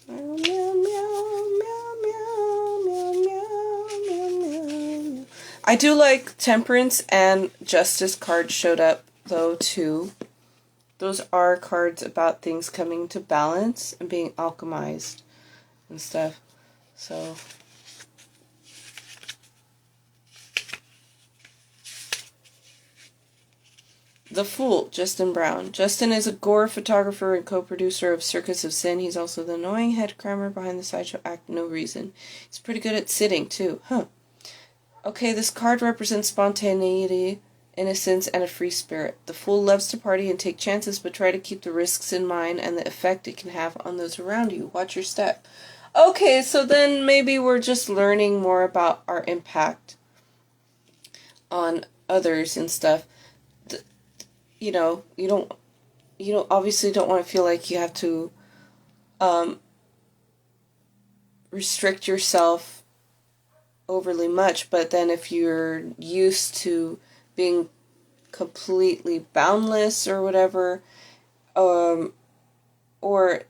Meow, meow, meow, meow, meow, meow, meow, meow. I do like Temperance and Justice cards showed up, though, too. Those are cards about things coming to balance and being alchemized and stuff. So... The Fool, Justin Brown. Justin is a gore photographer and co-producer of Circus of Sin. He's also the annoying head crammer behind the sideshow act No Reason. He's pretty good at sitting, too. Okay, this card represents spontaneity, innocence, and a free spirit. The Fool loves to party and take chances, but try to keep the risks in mind and the effect it can have on those around you. Watch your step. Okay, so then maybe we're just learning more about our impact on others and stuff. You know, you don't obviously don't want to feel like you have to restrict yourself overly much, but then if you're used to being completely boundless or whatever, or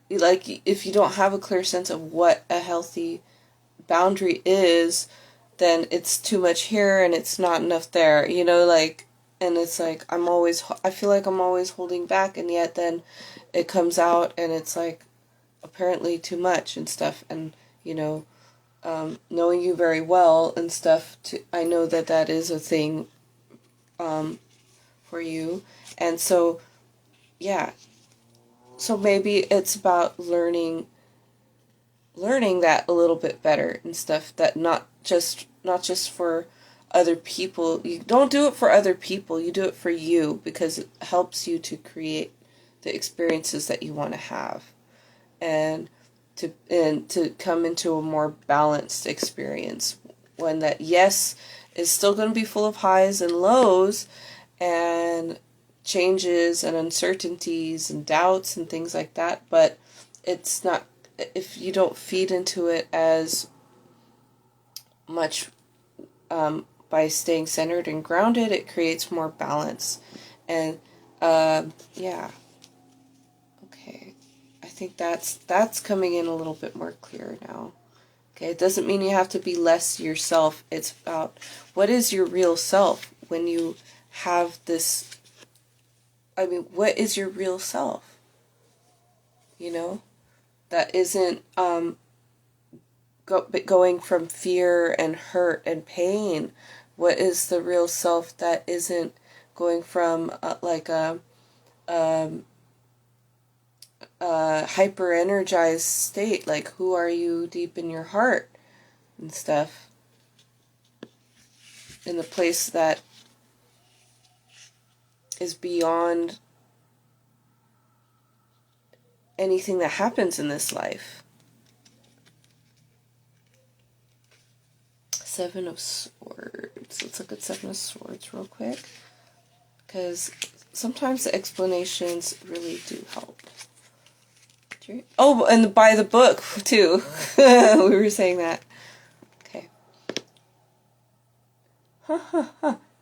like if you don't have a clear sense of what a healthy boundary is, then it's too much here and it's not enough there, you know, like. And it's like, I feel like I'm always holding back, and yet then it comes out and it's like apparently too much and stuff. And, you know, knowing you very well and stuff, I know that is a thing for you. And so, yeah. So maybe it's about learning that a little bit better and stuff, that not just for other people. You don't do it for other people, you do it for you, because it helps you to create the experiences that you want to have, and to come into a more balanced experience, one that, yes, is still going to be full of highs and lows and changes and uncertainties and doubts and things like that, but it's not, if you don't feed into it as much by staying centered and grounded, it creates more balance. And yeah, okay, I think that's coming in a little bit more clear now. Okay, it doesn't mean you have to be less yourself. It's about what is your real self when you have this. I mean, what is your real self? You know, that isn't going from fear and hurt and pain. What is the real self that isn't going from like a hyper energized state? Like, who are you deep in your heart and stuff? In the place that is beyond anything that happens in this life. Seven of Swords. Let's look at Seven of Swords real quick. Because sometimes the explanations really do help. Oh, and buy the book, too. We were saying that. Okay.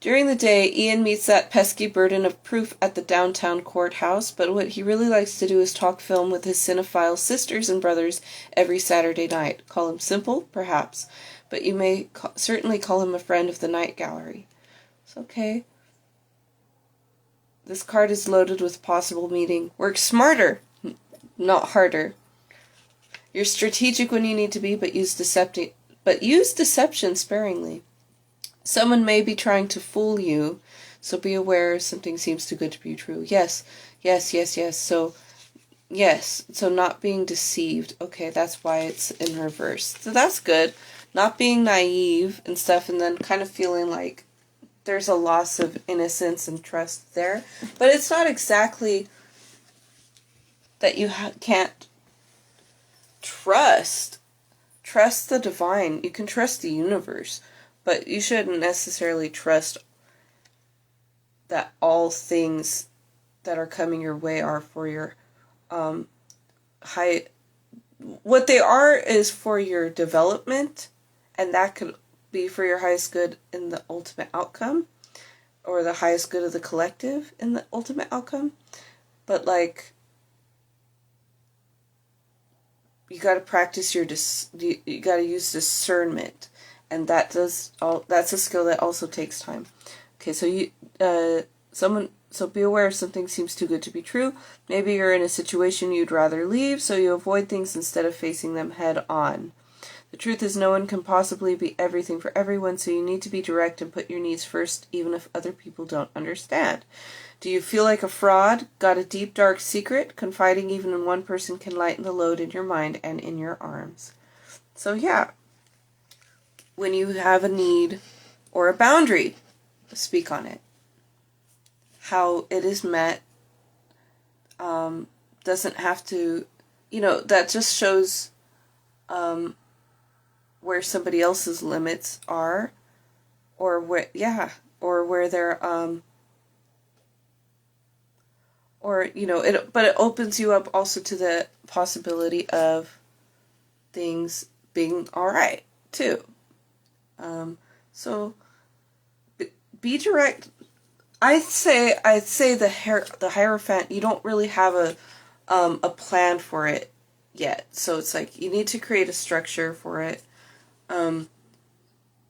During the day, Ian meets that pesky burden of proof at the downtown courthouse, but what he really likes to do is talk film with his cinephile sisters and brothers every Saturday night. Call him simple? Perhaps. But you may certainly call him a friend of the night gallery. It's okay. This card is loaded with possible meaning. Work smarter, not harder. You're strategic when you need to be, but use deception sparingly. Someone may be trying to fool you, so be aware something seems too good to be true. Yes. So not being deceived. Okay, that's why it's in reverse. So that's good. Not being naive and stuff, and then kind of feeling like there's a loss of innocence and trust there. But it's not exactly that you can't trust the divine. You can trust the universe, but you shouldn't necessarily trust that all things that are coming your way are for your high. What they are is for your development, and that could be for your highest good in the ultimate outcome, or the highest good of the collective in the ultimate outcome. But like, you got to practice you got to use discernment, and that's a skill that also takes time. Okay, so be aware if something seems too good to be true. Maybe you're in a situation you'd rather leave, so you avoid things instead of facing them head on. The truth is, no one can possibly be everything for everyone, so you need to be direct and put your needs first, even if other people don't understand. Do you feel like a fraud? Got a deep, dark secret? Confiding even in one person can lighten the load in your mind and in your arms. So yeah, when you have a need or a boundary, speak on it. How it is met doesn't have to, that just shows where somebody else's limits are, or where they're but it opens you up also to the possibility of things being all right too. So be direct. I'd say the Hierophant, you don't really have a plan for it yet. So it's like you need to create a structure for it.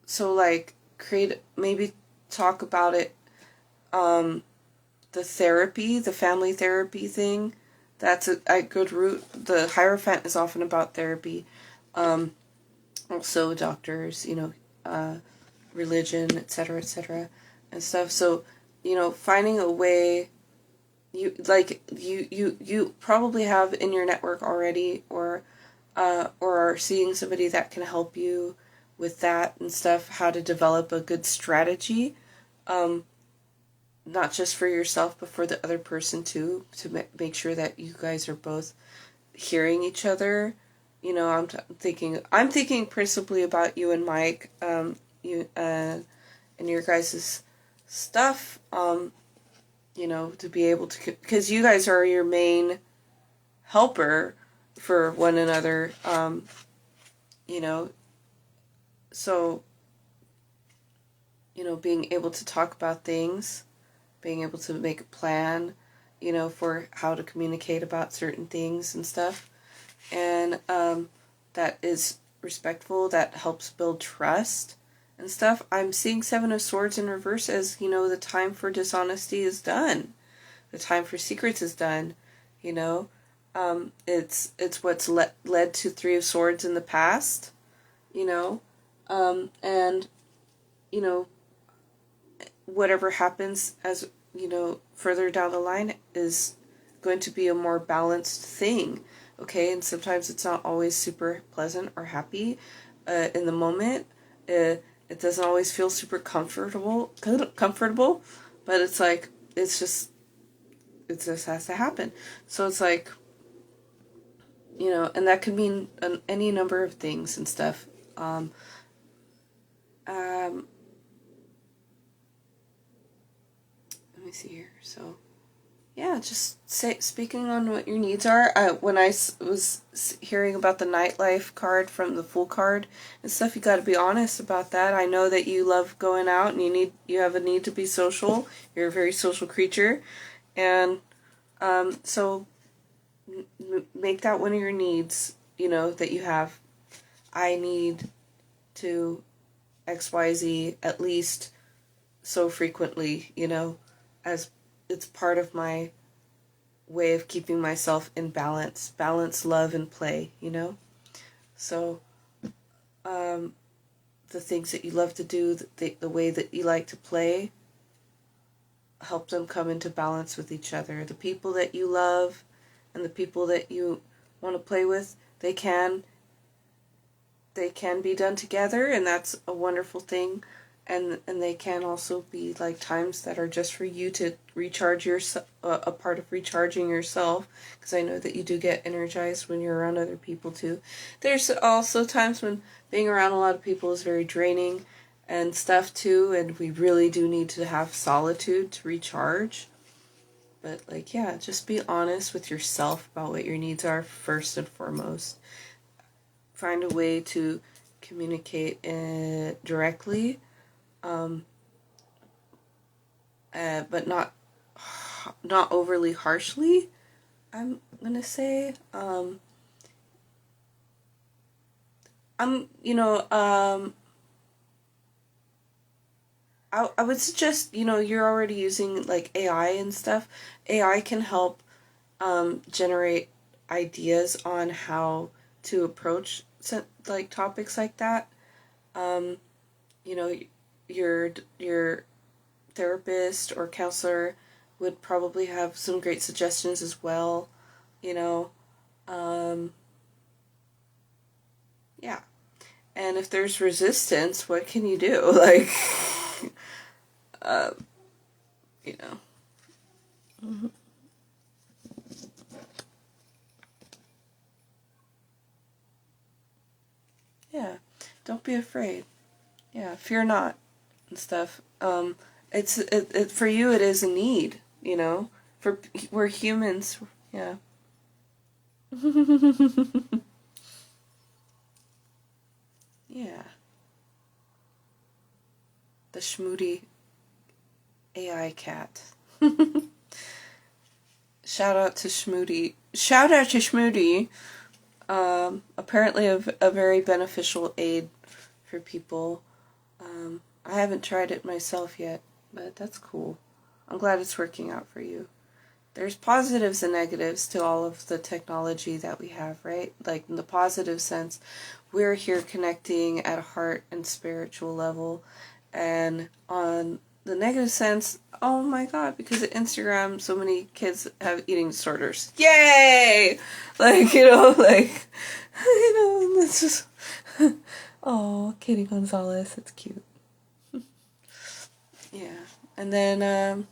So like maybe talk about it. The family therapy thing, that's a good route. The Hierophant is often about therapy. Also doctors, religion, etc., and stuff. So, finding a way, you probably have in your network already, or are seeing somebody that can help you with that and stuff, how to develop a good strategy, not just for yourself, but for the other person too, to make sure that you guys are both hearing each other. I'm thinking principally about you and Mike, and your guys' stuff, to be able to, because you guys are your main helper for one another, so, being able to talk about things, being able to make a plan, you know, for how to communicate about certain things and stuff. And that is respectful, that helps build trust and stuff. I'm seeing Seven of Swords in reverse as, you know, the time for dishonesty is done. The time for secrets is done, you know. It's what's led to Three of Swords in the past, you know. And, you know, whatever happens as, you know, further down the line is going to be a more balanced thing, okay? And sometimes it's not always super pleasant or happy in the moment. It doesn't always feel super comfortable, but it's like, it just has to happen. So it's like, you know, and that could mean any number of things and stuff. Let me see here. So, yeah, just speaking on what your needs are. When I was hearing about the nightlife card from the Fool card and stuff, you got to be honest about that. I know that you love going out and you have a need to be social. You're a very social creature, and so make that one of your needs. You know that you have. I need to XYZ at least so frequently. You know, as it's part of my way of keeping myself in balance, love, and play, you know? So, the things that you love to do, the way that you like to play, help them come into balance with each other. The people that you love and the people that you want to play with, they can be done together, and that's a wonderful thing. And they can also be like times that are just for you to recharge yourself, a part of recharging yourself, because I know that you do get energized when you're around other people too. There's also times when being around a lot of people is very draining and stuff too, and we really do need to have solitude to recharge. But like, yeah, just be honest with yourself about what your needs are first and foremost. Find a way to communicate directly, but not overly harshly, I'm gonna say. I would suggest, you know, you're already using like AI and stuff. AI can help generate ideas on how to approach like topics like that. You know, your therapist or counselor would probably have some great suggestions as well, you know. Yeah. And if there's resistance, what can you do? Like, you know. Mm-hmm. Yeah. Don't be afraid. Yeah, fear not and stuff. It for you it is a need, you know. We're humans. Yeah. Yeah. The Schmoody AI cat. Shout out to Schmoody. Shout out to Schmoody. Apparently a very beneficial aid for people. I haven't tried it myself yet, but that's cool. I'm glad it's working out for you. There's positives and negatives to all of the technology that we have, right? Like in the positive sense, we're here connecting at a heart and spiritual level. And on the negative sense, oh my god, because of Instagram, so many kids have eating disorders. Yay! Like, you know, like, you know, that's just, oh, Katie Gonzalez, it's cute. Yeah. And then,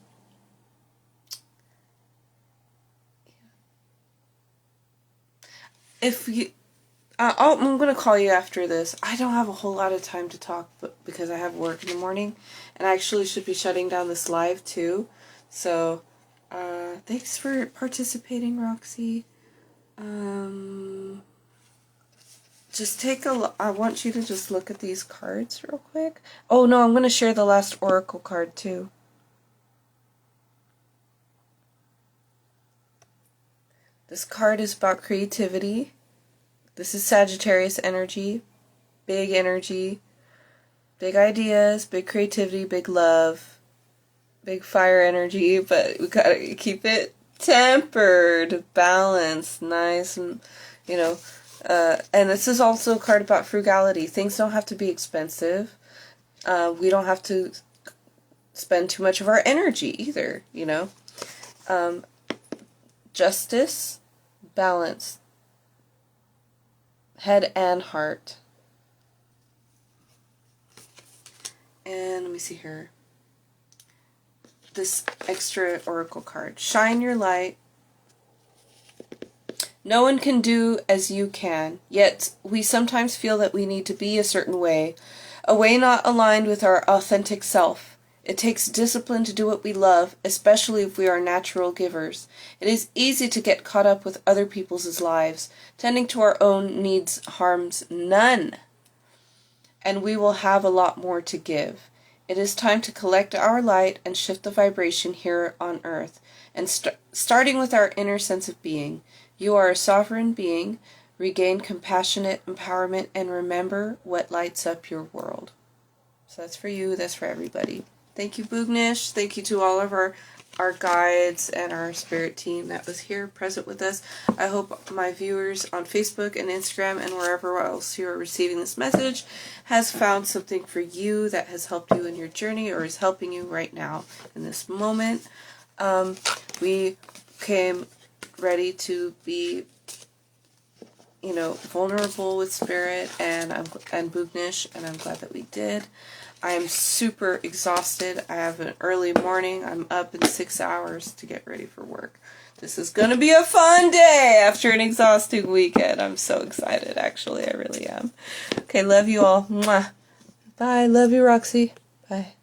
if you, I'm going to call you after this. I don't have a whole lot of time to talk because I have work in the morning. And I actually should be shutting down this live too. So, thanks for participating, Roxy. Just take a look. I want you to just look at these cards real quick. Oh no, I'm going to share the last oracle card too. This card is about creativity. This is Sagittarius energy, big ideas, big creativity, big love, big fire energy, but we gotta keep it tempered, balanced, nice, and and this is also a card about frugality. Things don't have to be expensive. We don't have to spend too much of our energy either, Justice, balance, head and heart. And let me see here. This extra oracle card. Shine your light. No one can do as you can, yet we sometimes feel that we need to be a certain way, a way not aligned with our authentic self. It takes discipline to do what we love, especially if we are natural givers. It is easy to get caught up with other people's lives. Tending to our own needs harms none, and we will have a lot more to give. It is time to collect our light and shift the vibration here on earth, and starting with our inner sense of being. You are a sovereign being. Regain compassionate empowerment and remember what lights up your world. So that's for you, that's for everybody. Thank you, Boognish. Thank you to all of our guides and our spirit team that was here present with us. I hope my viewers on Facebook and Instagram and wherever else you are receiving this message has found something for you that has helped you in your journey or is helping you right now in this moment. We came ready to be, vulnerable with spirit and Boognish, and I'm glad that we did. I am super exhausted. I have an early morning. I'm up in 6 hours to get ready for work. This is going to be a fun day after an exhausting weekend. I'm so excited, actually. I really am. Okay, love you all. Mwah. Bye. Love you, Roxy. Bye.